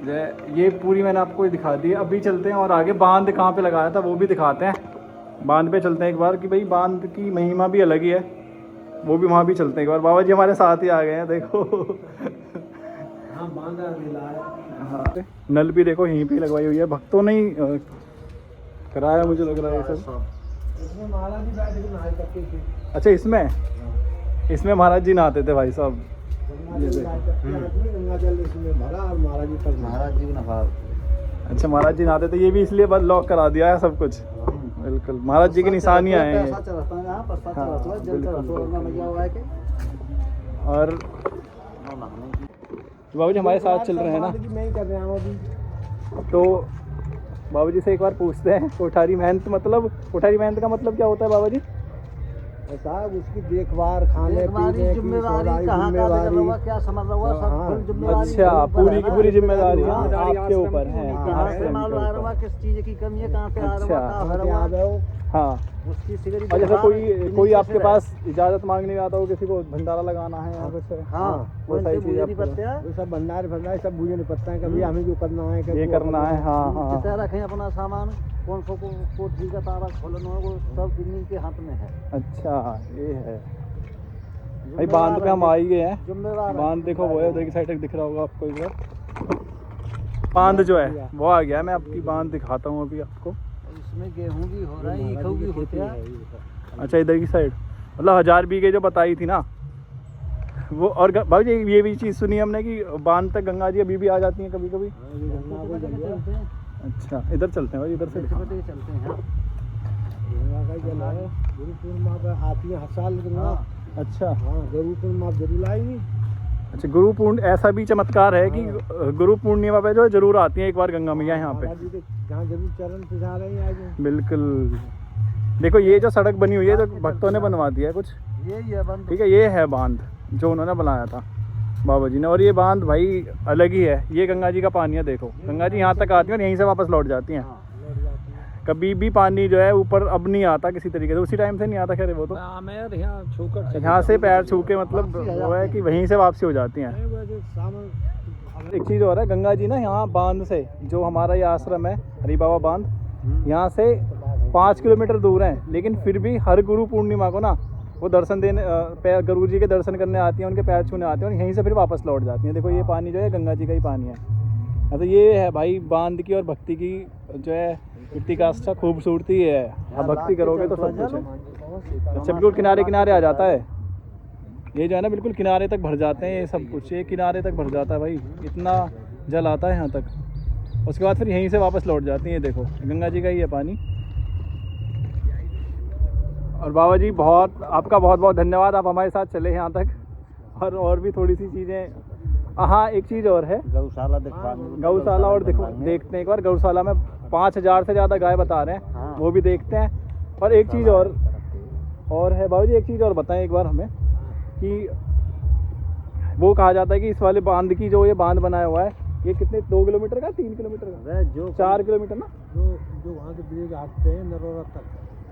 जो है ये पूरी मैंने आपको दिखा दी। अभी चलते हैं और आगे बांध कहाँ पे लगाया था वो भी दिखाते हैं। बांध पे चलते हैं एक बार कि भाई बांध की महिमा भी अलग ही है। वो भी वहाँ भी चलते हैं एक बार। बाबा जी हमारे साथ ही आ गए हैं, देखो।
हाँ बांधा मिला है।
हाँ, नल भी देखो यहीं पे लगवाई हुई है, भक्तों ने ही कराया मुझे लग रहा है सब।
इसमें महाराज जी बैठ के नहाया करते थे।
अच्छा, इसमें महाराज जी नहाते थे भाई साहब।
गंगा जल इसमें भरा और महाराज जी तक
महाराज जी नहा
अच्छा, महाराज जी नहाते थे, ये भी इसलिए बस लॉक करा दिया है सब कुछ। बिल्कुल, महाराज जी की निशानियाँ हैं ये।
चढ़ता है यहाँ पर
हाँ,
जल
बिल्कुल,
चढ़ा मैया हुआ है कि
और बाबू जी हमारे साथ चल रहे हैं ना,
मैं ही कर रहा हूँ अभी।
तो बाबू जी से एक बार पूछते हैं, कोठारी मेहनत मतलब, कोठारी मेहनत का मतलब क्या होता है बाबा जी?
साहब उसकी देखभाल, खाने पीने की
जिम्मेवारी
सारी
कहाँ का
जिम्मेवारी।
हुआ, क्या समझ रहा हुआ, सब
हाँ,
फुल जिम्मेवारी
अच्छा, पूरी की पूरी जिम्मेदारी
हाँ,
आपके ऊपर है।
कहाँ से माल आ रहा है, किस चीज की कमी है, कहाँ पे आ रहा
अच्छा,
है, कहाँ
कहाँ पे
भरा
आ
हुआ,
गए हो?
हाँ,
उसकी सिगरेट
और जैसे कोई
इन्हीं
आपके
से
पास इजाज़त मांगने में आता हो, किसी को भंडारा लगाना है या कुछ,
हाँ
वो
वो
सारी
इनसे
चीज़
मुझे नहीं
आपको-
पता है।
वो सब भंडार भंडार सब मुझे नहीं पता है। कभी हमें जो करना है कभी
ये
वो
करना है। हाँ हाँ,
जितना रखें अपना सामान, कौन सा कोठी का तारा खोलना है, वो सब इन्हीं के हाथ में है।
अच्छा, ये है भाई। बांध पे हम आ ही गए हैं।
जिम्मेवार है।
बांध देखो, वो है उधर की साइड तक दिख रहा होगा आपको एक बार। बांध जो है वो आ गया है, मैं आपकी बांध दिखाता हूँ अभी आपको।
इसमें गेहूं भी हो रहा है, ईखों भी होते हैं।
अच्छा, इधर की साइड मतलब 1000 बीघे जो बताई थी ना वो। और भाई जी ये भी चीज़ सुनी हमने कि बांध तक गंगा जी अभी भी आ जाती हैं कभी कभी।
चलते हैं,
अच्छा, इधर चलते हैं भाई, इधर से दिखा।
छोटे चलते हैं।
गंगा का जल है। गुरु पूर्णिमा पर आती है हर साल गंगा।
अच्छा
हाँ, गुरु पूर्णिमा जरूर आएगी।
अच्छा, गुरु पूर्ण ऐसा भी चमत्कार है कि गुरु पूर्णिमा पे जो है जरूर आती है एक बार गंगा मैया यहाँ पे।
महाराज जी के जहाँ जरूर चरण पिछा रहे हैं आज।
बिल्कुल, देखो ये जो सड़क बनी हुई है तो भक्तों ने बनवा दिया है कुछ,
यही है बंद।
ठीक है। ये है बांध जो उन्होंने बनाया था बाबा जी ने, और ये बांध भाई अलग ही है। ये गंगा जी का पानी है, देखो गंगा जी यहाँ तक आती है और यहीं से वापस लौट जाती हैं। कभी भी पानी जो है ऊपर अब नहीं आता किसी तरीके से, उसी टाइम से नहीं आता। खैर वो तो
यहाँ छूकर
यहाँ से पैर छू के मतलब वो है कि वहीं से वापसी हो जाती हैं।
वैसे सामान
एक चीज़ और है, गंगा जी ना यहाँ बांध से, जो हमारा ये आश्रम है हरी बाबा बांध, यहाँ से 5 किलोमीटर दूर है, लेकिन फिर भी हर गुरु पूर्णिमा को ना वो दर्शन देने पैर गुरु जी के दर्शन करने आती हैं, उनके पैर छूने आते हैं और यहीं से फिर वापस लौट जाती हैं। देखो ये पानी जो है गंगा जी का ही पानी है। तो ये है भाई बांध की और भक्ति की जो है मिट्टी का अच्छा खूबसूरती है। अब भक्ति करोगे तो सब कुछ है। अच्छा, बिल्कुल किनारे किनारे आ जाता है ये जो है ना, बिल्कुल किनारे तक भर जाते हैं ये सब कुछ। ये किनारे तक भर जाता है भाई, इतना जल आता है यहाँ तक। उसके बाद फिर यहीं से वापस लौट जाती हैं। ये देखो गंगा जी का ही है पानी। और बाबा जी बहुत आपका बहुत बहुत धन्यवाद, आप हमारे साथ चले यहाँ तक। और भी थोड़ी सी चीज़ें, हाँ एक चीज़ और है,
गौशाला दिखवानी,
गौशाला और देखते हैं एक बार। गौशाला में 5000 से ज़्यादा गाय बता रहे हैं,
हाँ।
वो भी देखते हैं। और एक चीज़ और है बाबू जी, एक चीज़ और बताएं एक बार हमें कि वो कहा जाता है कि इस वाले बांध की जो ये बांध बनाया हुआ है, ये कितने 2 किलोमीटर का 3 किलोमीटर का,
जो
4 किलोमीटर ना?
जो वहाँ से ब्रिज आते हैं नरोरा तक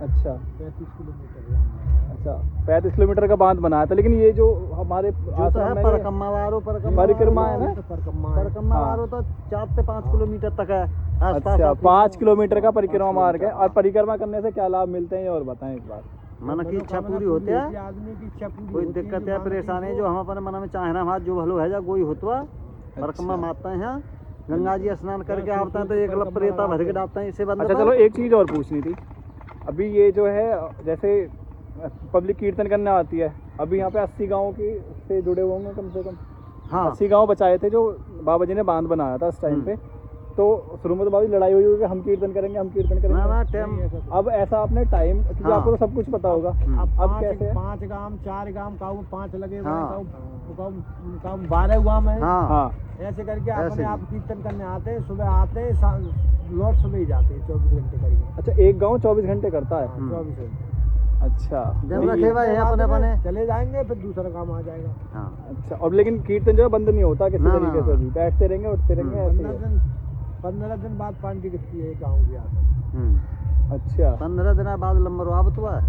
अच्छा
35 किलोमीटर।
अच्छा, 35 किलोमीटर का बांध बनाया था। लेकिन ये जो हमारे आश्रम में
परिक्रमा वारो
परिक्रमा है ना,
परिक्रमा वारो तो 4 से 5 किलोमीटर तक है आसपास।
अच्छा 5 किलोमीटर का परिक्रमा मार्ग है। और परिक्रमा करने से क्या लाभ मिलते हैं ये और बताएं इस बार।
मन की इच्छा पूरी होती है,
आदमी की इच्छा पूरी
कोई
होती है,
दिक्कत
जो
है
मांगे
परेशानी
वो-
जो हम अपने मन में चाहे ना हाथ जो भलो है जा कोई होतवा परिक्रमा मारते हैं। गंगा जी स्नान करके आते हैं तो एक लप रेता भर के डालते हैं इसे बंद।
अच्छा चलो, एक चीज़ और पूछनी थी। अभी ये जो है जैसे पब्लिक कीर्तन करने आती है, अभी यहाँ पे 80 गाँव के से जुड़े हुए होंगे कम से कम।
हाँ
80 गाँव बचाए थे जो बाबा जी ने बांध बनाया था उस टाइम पे। तो शुरू में तो बाबा जी लड़ाई हुई कि हम कीर्तन करेंगे, हम कीर्तन
ना
करेंगे।
ना टाइम
अब ऐसा आपने टाइम, क्योंकि
हाँ।
आपको तो सब कुछ पता होगा, अब कैसे है?
5 गांव 4 गांव का 5 लगे हुए
हाँ।
हैं, 12 हुआ में
हाँ
हाँ
ऐसे करके
ऐसे
अपने
ही।
आप कीर्तन करने आते हैं। सुबह आते हैं, लौट सुबह ही जाते हैं 24 घंटे करीब।
अच्छा, एक गांव 24 घंटे करता है।
24 घंटे
अच्छा
जब रखे हुए हैं अपने अपने।
चले जाएंगे, फिर दूसरा काम आ जाएगा।
हाँ
अच्छा, और लेकिन कीर्तन जो है बंद नहीं होता किसी
ना,
तरीके
ना।
से भी, बैठते रहेंगे उठते रहेंगे ऐसे ही
15
है।
दिन 15 दिन बाद पानी गिरती है गाँव के आकर।
अच्छा
15 दिन बाद लंबर आब तो है।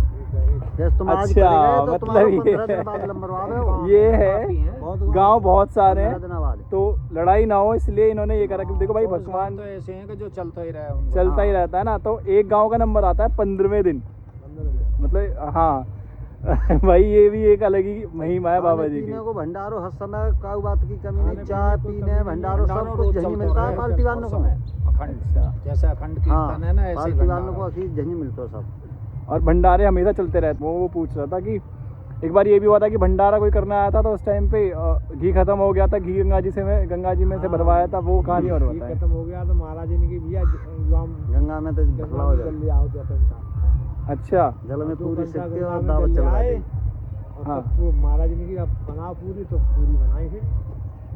जैसे तुम आज
अच्छा,
करे गए तो तुम्हारा
मतलब ये
15 दिन बाद लंबर आवे हो।
ये है,
बहुत
गांव बहुत सारे
15
हैं
दिन बाद
तो लड़ाई ना हो इसलिए इन्होंने ये करा कि देखो भाई भगवान
ऐसे हैं कि जो चलता ही रहा है
चलता ही रहता है ना। तो एक गांव का नंबर आता है 15वें दिन,
15 दिन।
मतलब हाँ भाई ये भी एक अलग ही महिमा है बाबा जी की।
पीने को भंडारो हर समय काऊ बात की कमी नहीं, चाय पीने भंडारो सब कुछ यहीं मिलता है पार्टी वालों को।
अखंड जैसे अखंड
हाँ
कीर्तन है ना, ऐसे ही
पार्टी वालों
भंडारा।
को अखीर यहीं मिलता है सब।
और भंडारे हमेशा चलते रहते। वो पूछ रहा था कि एक बार ये भी हुआ था कि भंडारा कोई करना आया था तो उस टाइम पे घी खत्म हो गया था, घी गंगा जी में से भरवाया था, वो कहानी और बताया।
खत्म हो गया तो महाराज जी ने की भैया
गंगा में तो भला हो जाए,
जल्दी आओ जैसे
अच्छा
जल में पूरी
गंगा
शक्ति
में
और दावत
जल्दी
चला
आए।
दी।
और
हाँ।
तब वो महाराज जी ने की अब बनाओ पूरी, तो पूरी बनाई फिर।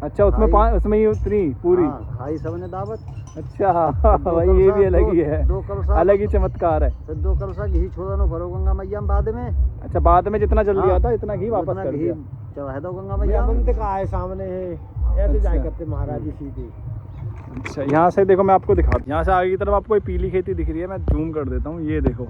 अच्छा उसमें
भाई-
उसमें ही उतरी पूरी।
हाँ, खाई सबने दावत।
अच्छा भाई ये भी अलग ही है,
दो कलशा,
अलग ही चमत्कार है।
फिर 2 कलशा घी छोड़ो भरो गंगा मैया में बाद में।
अच्छा बाद में जितना जल्दी
हाँ,
आता इतना घी वापस
उतना
कर
घी
दिया।
चढ़ा दो गंगा
भैया
मैया में।
मंदिर का है सामने है, ऐसे
अच्छा।
जाए करते महाराज जी सीधे।
अच्छा यहाँ से देखो मैं आपको दिखाता हूँ, यहाँ से आगे की तरफ आपको ये पीली खेती दिख रही है, मैं जूम कर देता हूँ। ये देखो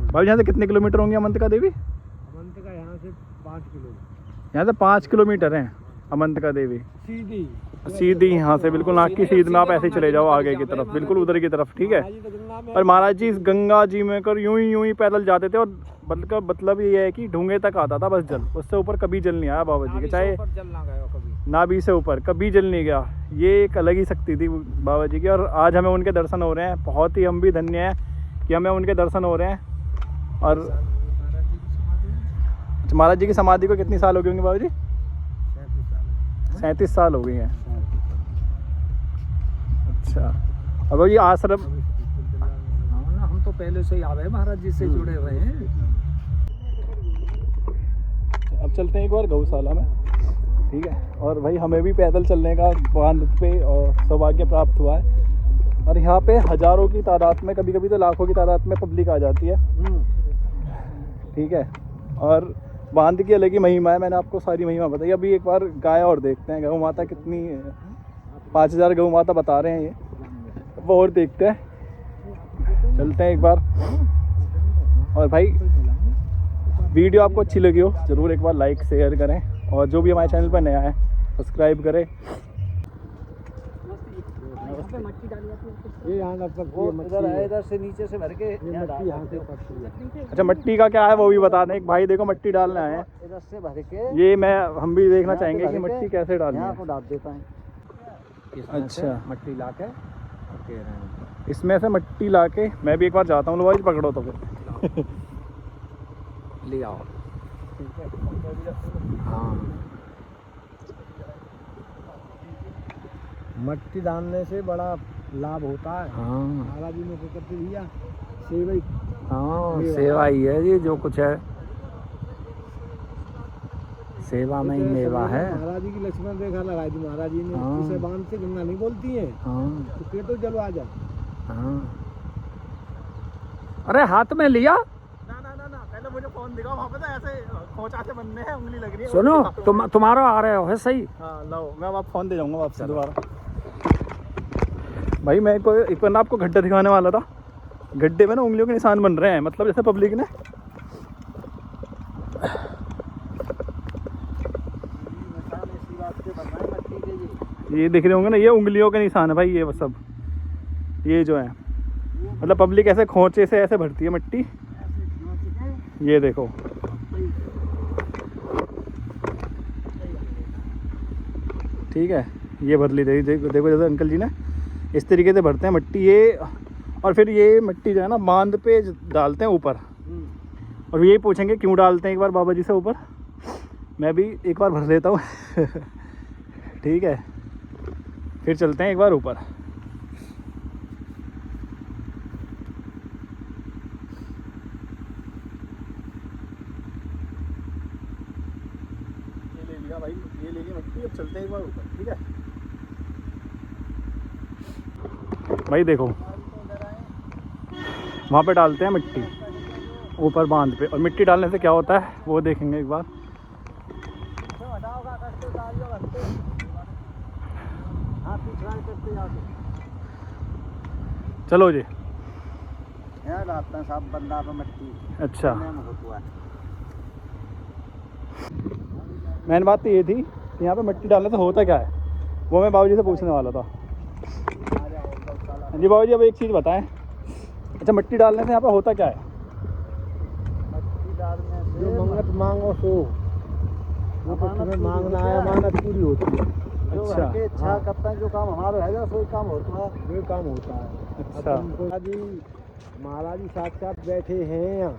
भाई यहाँ से कितने किलोमीटर होंगे अमंतिका देवी?
मंदिर का यहाँ से 5 किलोमीटर
यहाँ से 5 किलोमीटर है अमंतिका देवी।
सीधी
सीधी यहाँ से बिल्कुल नाक की सीध में आप ऐसे ही चले जाओ आगे की तरफ, बिल्कुल उधर की तरफ, ठीक है।
महाराज जी तो गंगा में
और महाराज जी इस गंगा जी में कर यूं ही पैदल जाते थे, और मतलब ये है कि ढूंगे तक आता था बस जल, उससे ऊपर कभी जल नहीं आया बाबा जी के, चाहे
ऊपर जल ना गया कभी।
नाभि से ऊपर कभी जल नहीं गया। ये एक अलग ही शक्ति थी बाबा जी की, और आज हमें उनके दर्शन हो रहे हैं। बहुत ही हम भी धन्य हैं कि हमें उनके दर्शन हो रहे हैं। और अच्छा महाराज जी की समाधि को कितनी साल हो गई होंगी बाबा जी? 37 साल हो गई हैं। अच्छा अब ये आश्रम,
हाँ ना, हम तो पहले से ही आवे महाराज जी से जुड़े हुए हैं।
अब चलते हैं एक बार गौशाला में, ठीक है। और भाई हमें भी पैदल चलने का बांध पे और सौभाग्य प्राप्त हुआ है। और यहाँ पे हज़ारों की तादाद में, कभी कभी तो लाखों की तादाद में पब्लिक आ जाती है, ठीक है। और बांध की अलग ही महिमा है, मैंने आपको सारी महिमा बताई। अभी एक बार गाय और देखते हैं, गौ माता कितनी, 5000 गौ माता बता रहे हैं ये, वो और देखते हैं, चलते हैं एक बार। और भाई वीडियो आपको अच्छी लगी हो ज़रूर एक बार लाइक शेयर करें, और जो भी हमारे चैनल पर नया है सब्सक्राइब करें।
ये यहाँ लगभग
वो
ये
इधर
मच्छी
है,
है।
इधर से नीचे से भर के
ये मच्छी यहाँ से पड़ती है।
अच्छा मट्टी का क्या है वो भी बता दें। एक भाई देखो मट्टी डालना है,
इधर से भर के
ये हम भी देखना
यहाँ से
चाहेंगे
भर
कि
के
मट्टी कैसे डालनी
यहाँ
है।
को डाल देता है।
इसमें से
अच्छा।
मट्टी ला के रखे रहे हैं।
इसमें से मट्टी ला के मैं भी एक बार जाता हूँ, लो भाई पकड़ो तो फिर।
ले आओ। हाँ
मट्टी डालने से बड़ा लाभ होता है।
हाँ
महाराज जी ने क्या करते भैया, सेवई
हाँ, सेवा ही है ये, जो कुछ है सेवा में ही मेवा है।
महाराज जी की लक्ष्मण रेखा लगाई थी महाराज जी ने,
हाँ।
जिसे बांध से गंगा नहीं बोलती है,
हाँ
तो फिर तो जल आ जाए।
हाँ। अरे हाथ में लिया,
ना पहले मुझे फोन दिखाओ, वहाँ पे तो ऐसे खोचा से बनने हैं, उंगली लग रही है।
सुनो तुम्हारा आ रहे हो है सही।
हाँ लो मैं अब फ़ोन दे जाऊँगा आपसे दोबारा। भाई मैं एक बार ना आपको गड्ढा दिखाने वाला था, गड्ढे में ना उंगलियों के निशान बन रहे हैं, मतलब जैसे पब्लिक ने ये दिख रहे होंगे ना, ये उंगलियों के निशान है भाई, ये सब ये जो है, मतलब पब्लिक ऐसे खोचे से ऐसे भरती है मट्टी। ये देखो ठीक है, ये भर ली देखो देखो जैसे अंकल जी ने इस तरीके से भरते हैं मट्टी ये। और फिर ये मट्टी जो है ना बांध पे डालते हैं ऊपर, और यही पूछेंगे क्यों डालते हैं एक बार बाबा जी से ऊपर। मैं भी एक बार भर लेता हूँ ठीक है, फिर चलते हैं एक बार ऊपर। ये ले लिया भाई, ये ले ली मट्टी, अब चलते हैं एक बार ऊपर, ठीक है भाई। देखो वहाँ पे डालते हैं मिट्टी ऊपर बांध पे, और मिट्टी डालने से क्या होता है वो देखेंगे एक बार। चलो जी,
यहाँ डालते हैं सब बंदा पे मट्टी।
अच्छा
में होता है।
मेन बात तो ये थी कि यहाँ पे मिट्टी डालने से होता क्या है, वो मैं बाबूजी से पूछने वाला था। जी बाबूजी अब एक चीज़ बताएं, अच्छा मिट्टी डालने से यहाँ पे होता क्या है?
मट्टी डालने
जो
से
मांगत मांगो सो, वो तो तुम्हें मांगना है, मानत पूरी होती है।
जो
अच्छा।
हर के इच्छा करता है, जो काम हमारा है सोई काम होता है।
ये काम होता है।
अच्छा।
अब तुमको जी महाराज जी साक्षात बैठे हैं यहाँ।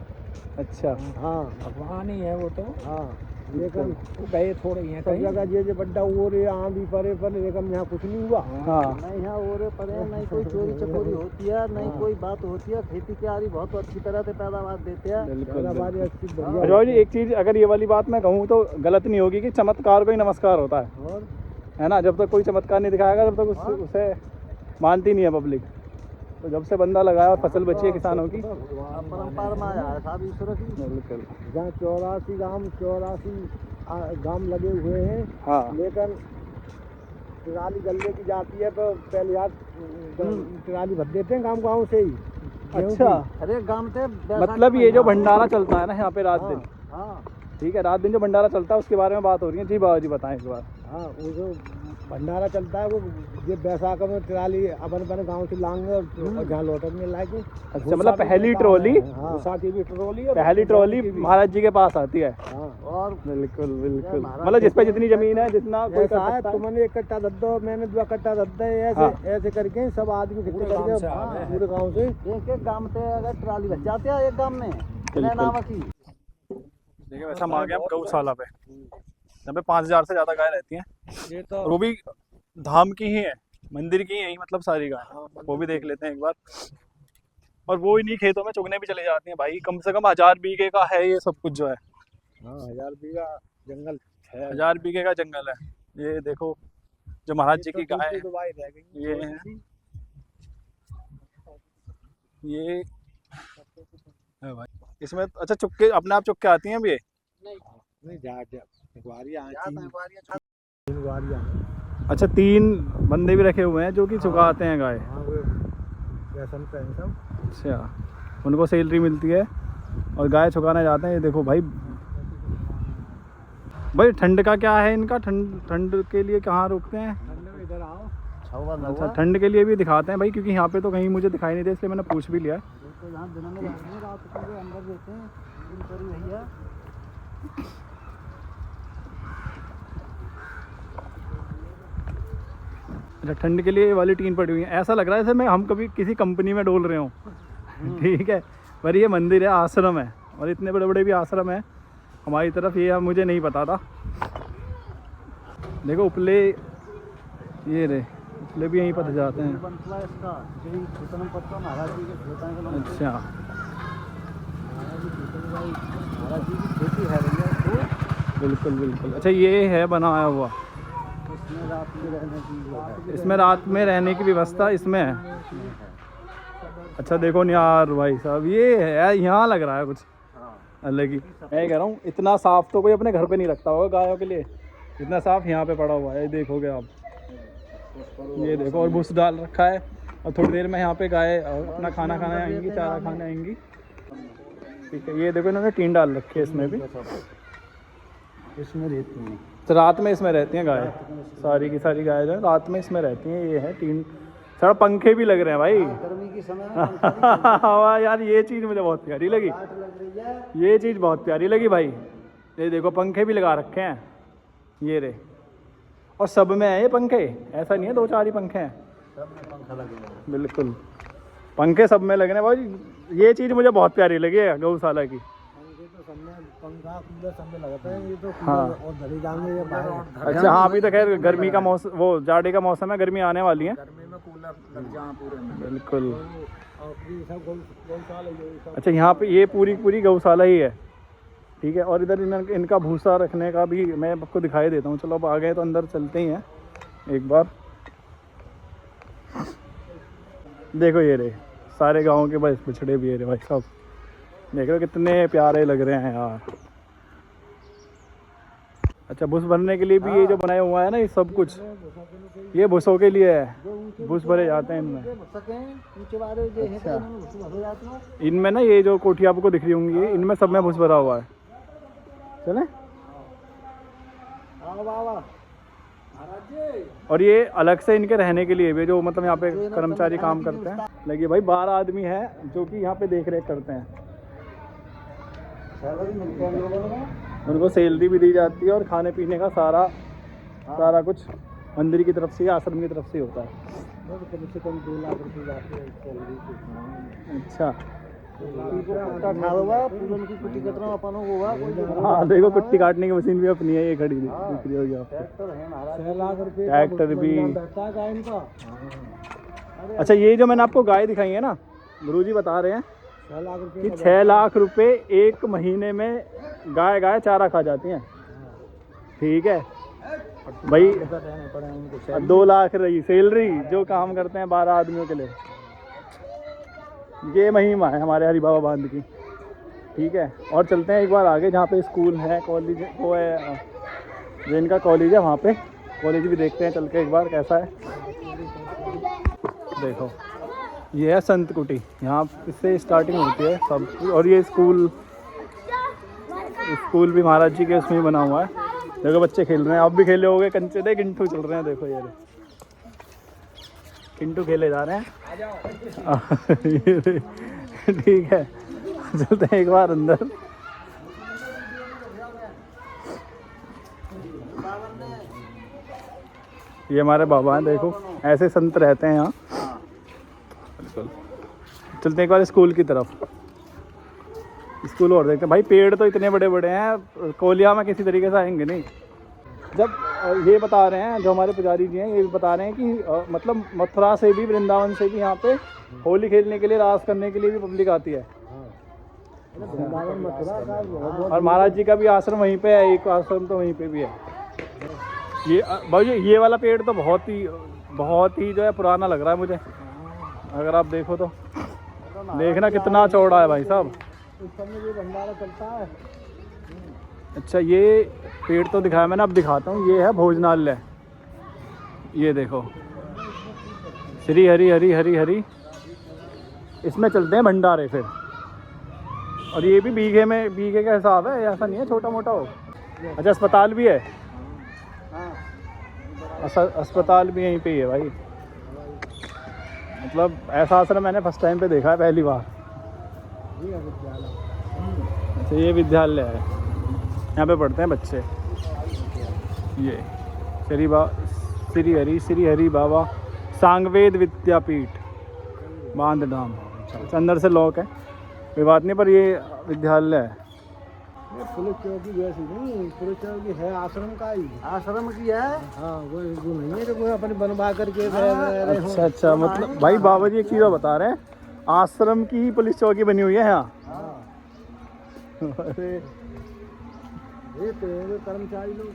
अच्छा।
हाँ
भगवान ही है वो तो,
हाँ, लेकिन
वो गए थोड़े ही हैं
सब
कहीं।
जगह ये बड्डा हो रहे आंधी परे पर, लेकिन यहाँ कुछ नहीं हुआ।
हाँ
नहीं यहाँ ओरे परे, नहीं कोई चोरी चकोरी होती है, नहीं कोई बात होती है। खेती क्यारी बहुत अच्छी तरह से पैदावार देते हैं।
बिल्कुल
पैदावार
बिल्कुल।
अच्छी बढ़िया
अजय जी
होती है।
एक चीज़, अगर ये वाली बात मैं कहूँ तो गलत नहीं होगी कि चमत्कार को ही नमस्कार होता है
और
है ना। जब तक कोई चमत्कार नहीं दिखाएगा तब तक उसे मानती नहीं है पब्लिक। तो जब से बंदा लगाया और फसल बची है किसानों की।
परंपरा में आया है साहब ईश्वर की।
बिल्कुल।
जहाँ 84 गांव लगे हुए हैं,
हाँ
लेकिन ट्राली गले की जाती है तो पहले यार ट्राली भर देते हैं गांव से ही। गेहूं
अच्छा।
की।
अरे गांव से
मतलब ये जो भंडारा चलता है ना यहाँ पे रात दिन,
हाँ
ठीक है, रात दिन जो भंडारा चलता है उसके बारे में बात हो रही है। जी बाबा जी बताएं इस बार।
हाँ, वो जो भंडारा चलता है वो ये बैसाख में ट्राली अपन अपन गांव से लाएंगे और जहाँ लौटने लाएंगे।
अच्छा, मतलब पहली ट्रॉली,
हाँ
की भी ट्रॉली है,
पहली ट्रॉली महाराज जी के पास आती है।
हाँ,
और
बिल्कुल बिल्कुल।
महाराज
मतलब जिस पे जितनी जमीन है, जितना कोई कर
ऐसा है,
सकता है।
तुमने 1 कट्टा दे दो, मैंने 2 कट्टा दे दो, ऐसे
हाँ।
ऐसे करके सब आदमी इकट्ठे
पूरे गांव
करके
से आ गए।
पूरे गांव से
एक एक गांव से अगर ट्राली बच जाती है एक गांव में
बिल्कुल।
नाम की।
देखिए वैसा हम आ गए हम गौशाला पे, यहाँ पे 5000 से ज़्यादा गाय रहती हैं।
ये तो
और वो भी धाम की ही है, मंदिर की ही है, मतलब सारी गाय। वो भी देख लेते हैं एक बार। और वो इन्हीं खेतों में चुगने भी चले जाती हैं भाई। कम से कम 1000 बीघे का है ये सब कुछ जो है।
हाँ 1000 बीघा जंगल है।
1000 बीघे का जंगल है। ये देखो जो महाराज जी की गाय है,
दवाई रह गई
ये है, ये है भाई। इसमें अच्छा चुक्के अपने आप चुक्के आती हैं अब ये।
नहीं जा ग्वारियां ग्वारियां।
अच्छा 3 बंदे भी रखे हुए हैं जो कि चुकाते हैं गाय।
हाँ वो राशन पे हैं सब।
अच्छा, उनको सैलरी मिलती है और गाय चुकाने जाते हैं। ये देखो भाई, भाई ठंड का क्या है इनका, ठंड के लिए कहाँ रुकते हैं?
ठंड में इधर आओ।
अच्छा, ठंड के लिए भी दिखाते हैं भाई, क्योंकि यहाँ पे तो कहीं मुझे दिखाई नहीं दे, इसलिए मैंने पूछ भी लिया।
तो यहाँ दिनों में रहते हैं, रात को भी अंदर रहते हैं। दिन करी भैया
अच्छा, ठंड के लिए ये वाली टीन पड़ी हुई है। ऐसा लग रहा है जैसे हम कभी किसी कंपनी में डोल रहे हों। ठीक है, पर ये मंदिर है, आश्रम है, और इतने बड़े बड़े भी आश्रम है हमारी तरफ। ये मुझे नहीं पता था। देखो उपले, ये रे उपले भी यहीं पर जाते हैं।
बनता है इसका यही खेतन पत्ता महाराज जी के खेतन के लोग।
अच्छा
महाराज जी की खेती है भैया तो
बिल्कुल बिल्कुल। अच्छा ये है बनाया हुआ,
इसमें रात में रहने की वो है।
इसमें रात में रहने की व्यवस्था इसमें है। अच्छा देखो नहीं यार भाई साहब, ये है यहाँ लग रहा है कुछ अलग ही। मैं कह रहा हूँ इतना साफ तो कोई अपने घर पे नहीं रखता होगा गायों के लिए, इतना साफ यहाँ पे पड़ा हुआ है। देखोगे आप, ये देखो, और भूस डाल रखा है। और थोड़ी देर में यहाँ पे गाय अपना खाना खाने आएंगी, चारा खाने आएंगी। ठीक है, ये देखो इन्होंने टीन डाल रखी है इसमें भी।
इसमें रहती हैं
तो रात में इसमें रहती हैं गाय, सारी की सारी गाय जो है रात में इसमें रहती हैं। ये है टीन, सारा पंखे भी लग रहे हैं भाई।
गर्मी के समय में पंखा भी
वाह यार, ये चीज़ मुझे बहुत प्यारी लगी।
लाइट लग रही है।
ये चीज़ बहुत प्यारी लगी भाई। ये देखो पंखे भी लगा रखे हैं, ये रे। और सब में है ये पंखे, ऐसा नहीं है 2-4 ही पंखे हैं,
सब में पंखा लगे हैं।
बिल्कुल पंखे सब में लग रहे हैं भाई। ये चीज़ मुझे बहुत प्यारी लगी है गौशाला की।
पंखे तो सब में, पंखा कूलर सब में लगाते हैं। ये तो
हाँ।
कूलर और धरी जाएंगे ये बाहर।
अच्छा हाँ, अभी तो खैर गर्मी का मौसम, वो जाड़े का मौसम है, गर्मी आने वाली है।
गर्मी में कूलर लग जाए पूरे में।
बिल्कुल।
और ये सब गौशाला ये सब।
अच्छा यहाँ पे ये पूरी गौशाला ही है। ठीक है, और इधर इनका भूसा रखने का भी मैं आपको दिखाई देता हूँ। चलो अब आ गए तो अंदर चलते ही हैं एक बार। देखो ये रे, सारे गाँव के बस बछड़े भी है रे भाई साहब। देख रहे हो कितने प्यारे लग रहे हैं यार। अच्छा, भूस भरने के लिए भी ये जो बनाया हुआ है ना, ये सब कुछ ये भूसों के लिए है। भूस भरे जाते हैं इनमें।
ऊंचे वाले जो है इन्होंने हो जाते हैं।
इनमें ना ये जो कोठी आपको दिख रही होंगी, इनमें सब में भूस भरा हुआ है। चले,
आओ बाबा
और ये अलग से इनके रहने के लिए भी, जो मतलब यहाँ पे कर्मचारी काम करते हैं। लगे भाई 12 आदमी है जो कि यहाँ पे देख रेख करते हैं।
सैलरी मिलती है लोगों को।
उनको सैलरी भी दी जाती है और खाने पीने का सारा कुछ मंदिर की तरफ से या आश्रम की तरफ से ही होता है।
कम से कम 2 लाख रुपये जाते हैं सैलरी।
अच्छा
कुट्टा खा हुआ पूरन की कुट्टी कतरा अपनों को हुआ कोई।
हाँ देखो कुट्टी काटने की मशीन भी अपनी है, ये खड़ी दिख रही होगी आपको।
ट्रैक्टर है महाराज।
6 लाख रुपए
ट्रैक्टर भी।
बैठता है गाय इनका।
अच्छा ये जो मैंने आपको गाय दिखाई है ना, गुरुजी बता रहे हैं
6 लाख रुपए
कि 6 लाख रुपए एक महीने में गाय चारा खा जाती हैं। ठीक है भाई, 2 लाख रही सैलरी जो काम करते हैं 12 आदमियों के लिए। ये महिमा है हमारे हरि बाबा बांध की। ठीक है, और चलते हैं एक बार आगे जहाँ पे स्कूल है, कॉलेज वो है, जैन का कॉलेज है, वहाँ पे कॉलेज भी देखते हैं चल के एक बार कैसा है। देखो ये है संत कुटी, यहाँ से स्टार्टिंग होती है सब। और ये स्कूल भी महाराज जी के उसमें बना हुआ है। देखो बच्चे खेल रहे हैं, आप भी खेले होगे कंचे दे किंटू चल रहे हैं। देखो ये किंटू खेले जा रहे हैं। ठीक है, चलते हैं एक बार अंदर। ये हमारे बाबा हैं, देखो ऐसे संत रहते हैं यहाँ। बिल्कुल, चलते हैं एक बार स्कूल की तरफ। स्कूल और देखते हैं। भाई पेड़ तो इतने बड़े बड़े हैं, कोलिया में किसी तरीके से आएंगे नहीं। जब ये बता रहे हैं जो हमारे पुजारी जी हैं, ये भी बता रहे हैं कि मतलब मथुरा से भी, वृंदावन से भी यहाँ पे होली खेलने के लिए, रास करने के लिए भी पब्लिक आती है। और महाराज जी का भी आश्रम वहीं पे है, एक आश्रम तो वहीं पे भी है। ये भाई ये वाला पेड़ तो बहुत ही जो है पुराना लग रहा है मुझे। अगर आप देखो तो देखना कितना चौड़ा है भाई साहब।
उस समय ये भंडारा चलता है।
अच्छा ये पेड़ तो दिखाया मैंने, अब दिखाता हूँ। ये है भोजनालय, ये देखो श्री हरि हरि हरि हरि। इसमें चलते हैं भंडारे फिर। और ये भी बीघे का हिसाब है, ऐसा नहीं है छोटा मोटा हो। अच्छा अस्पताल भी है, अस्पताल भी यहीं पे ही है भाई। मतलब ऐसा आश्रम मैंने फर्स्ट टाइम पे देखा है, पहली बार। अच्छा ये विद्यालय है, यहाँ पे पढ़ते हैं बच्चे। ये श्री हरि बाबा सांगवेद विद्यापीठ बांध धाम। अच्छा अंदर से लॉक है, कोई बात नहीं, पर ये विद्यालय है।
पुलिस चौकी वैसी नहीं, पुलिस चौकी है आश्रम का ही।
आश्रम की है।
हाँ वो नहीं है कि वो अपने बनवा करके रहे हों।
अच्छा मतलब भाई बाबा जी एक चीज़ बता रहे हैं, आश्रम की ही पुलिस चौकी बनी हुई है यहाँ। अरे
ये तो कर्मचारी लोग।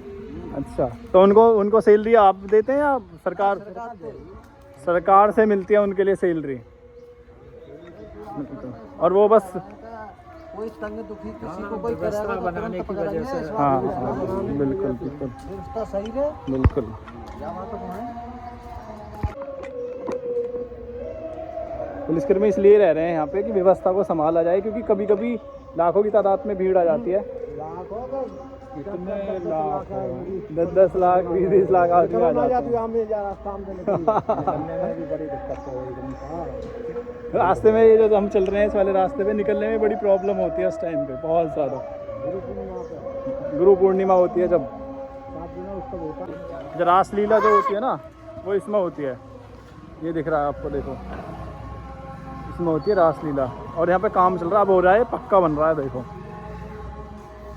अच्छा तो उनको सैलरी आप देते हैं या सरकार से मिलती है उनके लिए सैलरी? और वो बस
कोई तंग दुखी किसी को कोई करेगा तो बनाने की वजह से।
हाँ बिल्कुल बिल्कुल
व्यवस्था सही है
बिल्कुल। पुलिसकर्मी इसलिए रह रहे हैं यहाँ पे कि व्यवस्था को संभाला जाए, क्योंकि कभी कभी लाखों की तादाद में भीड़ आ जाती है।
कितने लाख
10 लाख 20 लाख आदमी आ जाते हैं।
में भी बड़ी दिक्कत है।
रास्ते में ये जो हम चल रहे हैं इस वाले रास्ते पे निकलने में बड़ी प्रॉब्लम होती है उस टाइम पे, बहुत ज़्यादा। गुरु पूर्णिमा होती है जब रासलीला जो होती है ना, वो इसमें होती है। ये दिख रहा है आपको, देखो इसमें होती है रासलीला। और यहाँ पे काम चल रहा है, अब हो रहा है, पक्का बन रहा है। देखो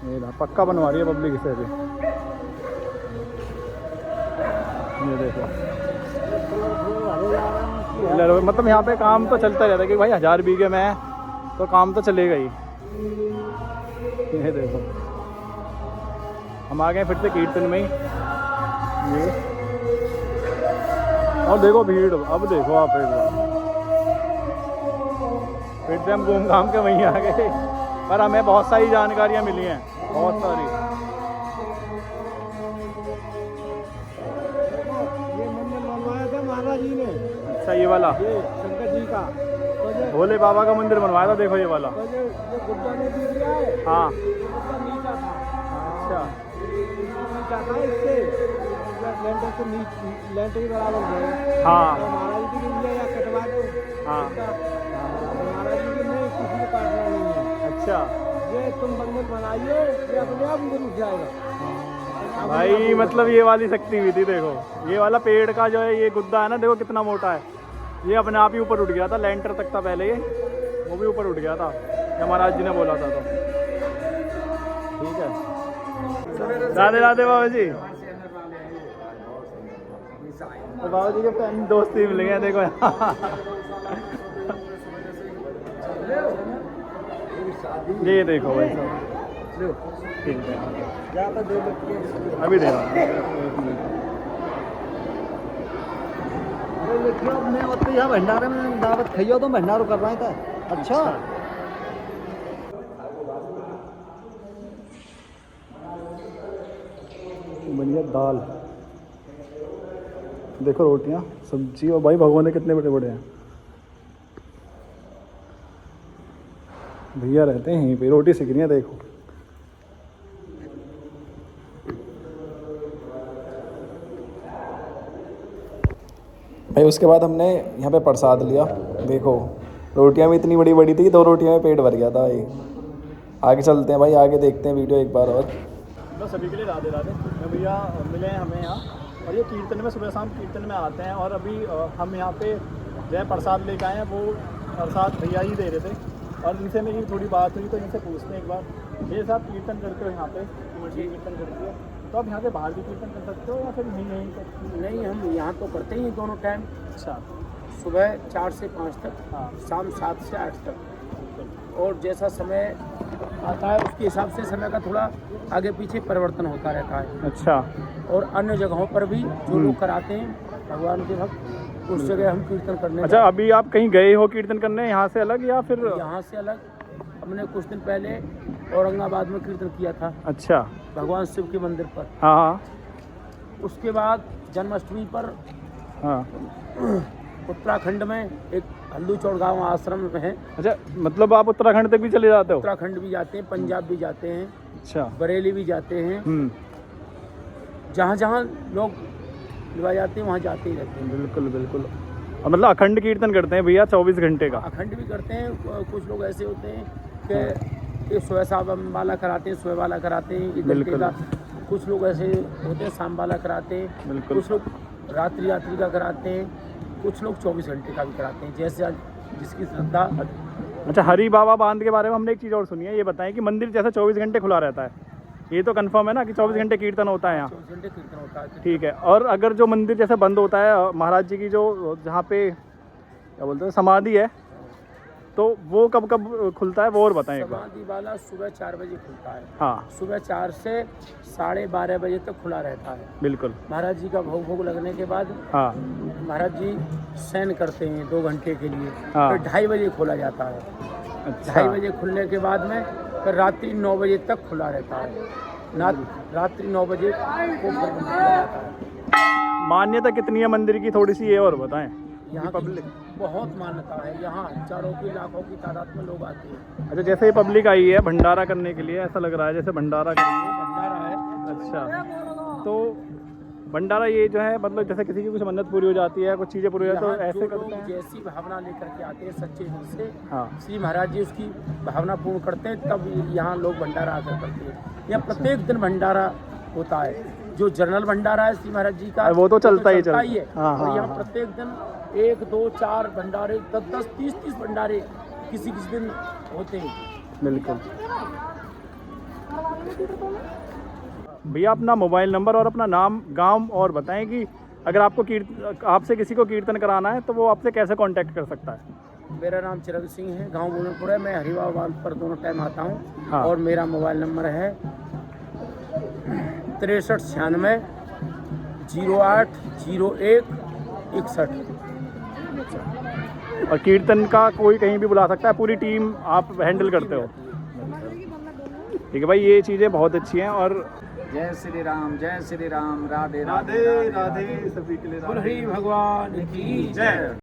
ये पक्का बनवा रही है पब्लिक इसे भी। ये देखो मतलब यहाँ पे काम तो चलता रहता है कि भाई 1000 बीघे में है तो काम तो चलेगा ही। ये देखो हम आ गए फिर से कीर्तन में ही। ये और देखो भीड़, अब देखो आप एक बार फिर से हम घूम घाम के वहीं आ गए, पर हमें बहुत सारी जानकारियाँ मिली हैं, बहुत सारी।
ये मंदिर बनवाया था महाराज जी ने।
अच्छा ये वाला
ये शंकर जी का तो जो
भोले बाबा का मंदिर बनवाया था। देखो ये वाला,
तो जो गुड्डा ने दी दिया है,
हाँ
गुड्डा नीचा था।
अच्छा
नीचा था, इससे लेंटर से लेंटर के बराबर गए।
हाँ
तो महाराज जी की या कटवा दो।
हाँ
महाराज जी की नहीं, किसी को काटना नहीं है।
अच्छा
ये तुम मंदिर बनाइए, ये अपने आप ऊपर उठ जाएगा।
भाई मतलब ये वाली शक्ति भी थी, देखो ये वाला पेड़ का जो है ये गुद्दा है ना, देखो कितना मोटा है, ये अपने आप ही ऊपर उठ गया था, लेंटर तक था पहले, ये वो भी ऊपर उठ गया था जब महाराज जी ने बोला था। तो ठीक है, राधे राधे बाबा जी। तो बाबा जी के फैन दोस्त ही मिल गए, देखो ये देखो भाई ठीक है, अभी दे रहा हूँ।
अरे देखियो अब मैं मतलब यहाँ भंडारे में दावत खाइयो तो भंडारो कर रहा था। अच्छा
बढ़िया दाल, देखो रोटियाँ सब्जी, और भाई भगवान कितने बड़े बड़े हैं। भैया रहते हैं यहीं पे, रोटी सीख रही है देखो।
भाई उसके बाद हमने यहाँ पे प्रसाद लिया। देखो रोटियाँ भी इतनी बड़ी बड़ी थी, 2 रोटियाँ में पेट भर गया था भाई। आगे चलते हैं भाई, आगे देखते हैं वीडियो एक बार और।
तो सभी के लिए राधे राधे। भैया मिले हैं हमें यहाँ, और ये कीर्तन में सुबह शाम कीर्तन में आते हैं, और अभी हम यहाँ पे जो है प्रसाद लेकर आए हैं, वो प्रसाद भैया ही दे रहे थे, और इनसे मेरी थोड़ी बात हुई तो इनसे पूछते हैं एक बार। ये साहब कीर्तन करते हो यहाँ पे, मुझे कीर्तन करती है, तो आप यहाँ से बाहर भी कीर्तन कर सकते हो या फिर यहीं करते?
नहीं, हम यहाँ तो करते ही दोनों टाइम,
अच्छा,
सुबह 4 से 5 तक,
हाँ
शाम 7 से 8 तक, और जैसा समय आता है उसके हिसाब से समय का थोड़ा आगे पीछे परिवर्तन होता रहता है।
अच्छा,
और अन्य जगहों पर भी जो लोग कराते हैं भगवान के भक्त, उस जगह हम कीर्तन करने
अच्छा। अभी आप कहीं गए हो कीर्तन करने यहाँ से अलग, या फिर?
यहाँ से अलग हमने कुछ दिन पहले औरंगाबाद में कीर्तन किया था,
अच्छा,
भगवान शिव के मंदिर पर।
हाँ हाँ
उसके बाद जन्माष्टमी पर
हाँ।
उत्तराखंड में एक हल्दू चौड़गांव आश्रम में है।
अच्छा, मतलब आप उत्तराखंड तक भी चले जाते हो?
उत्तराखंड भी जाते हैं, पंजाब भी जाते हैं,
अच्छा,
बरेली भी जाते हैं, जहाँ जहाँ लोग लिवा जाते हैं वहाँ जाते ही रहते हैं।
बिल्कुल बिल्कुल। और मतलब अखंड कीर्तन करते हैं भैया 24 घंटे का?
अखंड भी करते हैं। कुछ लोग ऐसे होते हैं कि ये सुबह शाम वाला कराते हैं, सुबह वाला कराते हैं 1 घंटे का। कुछ लोग ऐसे होते हैं शाम वाला कराते हैं,
बिल्कुल।
कुछ लोग रात्रि का कराते हैं, कुछ लोग 24 घंटे का भी कराते हैं, जैसे जिसकी श्रद्धा।
अच्छा, हरी बाबा बांध के बारे में हमने एक चीज़ और सुनी है, ये बताएं कि मंदिर जैसा 24 घंटे खुला रहता है, ये तो कंफर्म है ना कि 24 घंटे कीर्तन होता है यहाँ?
24 घंटे कीर्तन होता है।
ठीक है। और अगर जो मंदिर जैसे बंद होता है, महाराज जी की जो जहाँ पे क्या बोलते हैं समाधि है, तो वो कब कब खुलता है वो और बताएं एक बार।
समाधि वाला सुबह 4 बजे खुलता है।
हाँ,
सुबह 4 से 12:30 बजे तक खुला रहता है।
बिल्कुल।
महाराज जी का भोग लगने के बाद
हाँ
महाराज जी शयन करते हैं 2 घंटे के लिए,
हाँ।
फिर 2:30 बजे खोला जाता है।
अच्छा,
2:30 बजे खुलने के बाद में फिर रात्रि 9 बजे तक खुला रहता है। रात्रि 9 बजे को फिर बंद किया जाता है।
मान्यता कितनी है मंदिर की, थोड़ी सी ये और बताएं।
यहाँ पब्लिक बहुत मान्यता है, यहाँ हजारों की लाखों की तादाद में लोग आते हैं।
अच्छा, जैसे ये पब्लिक आई है भंडारा करने के लिए, ऐसा लग रहा है जैसे भंडारा करेंगे।
भंडारा है।
अच्छा, तो भंडारा ये जो है मतलब जैसे किसी की कुछ मन्नत पूरी हो जाती है, कुछ चीज़ें पूरी हो जाती है तो
यहाँ
ऐसे
जो
करते
लोग
हैं?
जैसी भावना लेकर के आते हैं सच्चे दिल से,
हाँ,
श्री महाराज जी उसकी भावना पूर्ण करते हैं, तब यहाँ लोग भंडारा आकर करते हैं। यहाँ प्रत्येक दिन भंडारा होता है। जो जनरल भंडारा है श्री महाराज जी का,
वो तो चलता ही
है।
हाँ,
और
हाँ,
यहाँ
हाँ।
प्रत्येक दिन 1, 2, 4 भंडारे, 10, 30 भंडारे किसी दिन होते हैं।
बिल्कुल। भैया अपना मोबाइल नंबर और अपना नाम, गांव और बताएं कि अगर आपको आपसे किसी को कीर्तन कराना है तो वो आपसे कैसे कांटेक्ट कर सकता है?
मेरा नाम चिरंग सिंह है, गांव बोलनपुर है। मैं हरिवा बांध पर दोनों टाइम आता हूँ।
हाँ।
और मेरा मोबाइल नंबर है 6396 08 01 61।
और कीर्तन का कोई कहीं भी बुला सकता है, पूरी टीम आप हैंडल करते हो? ठीक है भाई, ये चीज़ें बहुत अच्छी हैं। और
जय श्री राम, जय श्री राम, राधे
राधे राधे, सभी के लिए
राधे। भगवान की जय।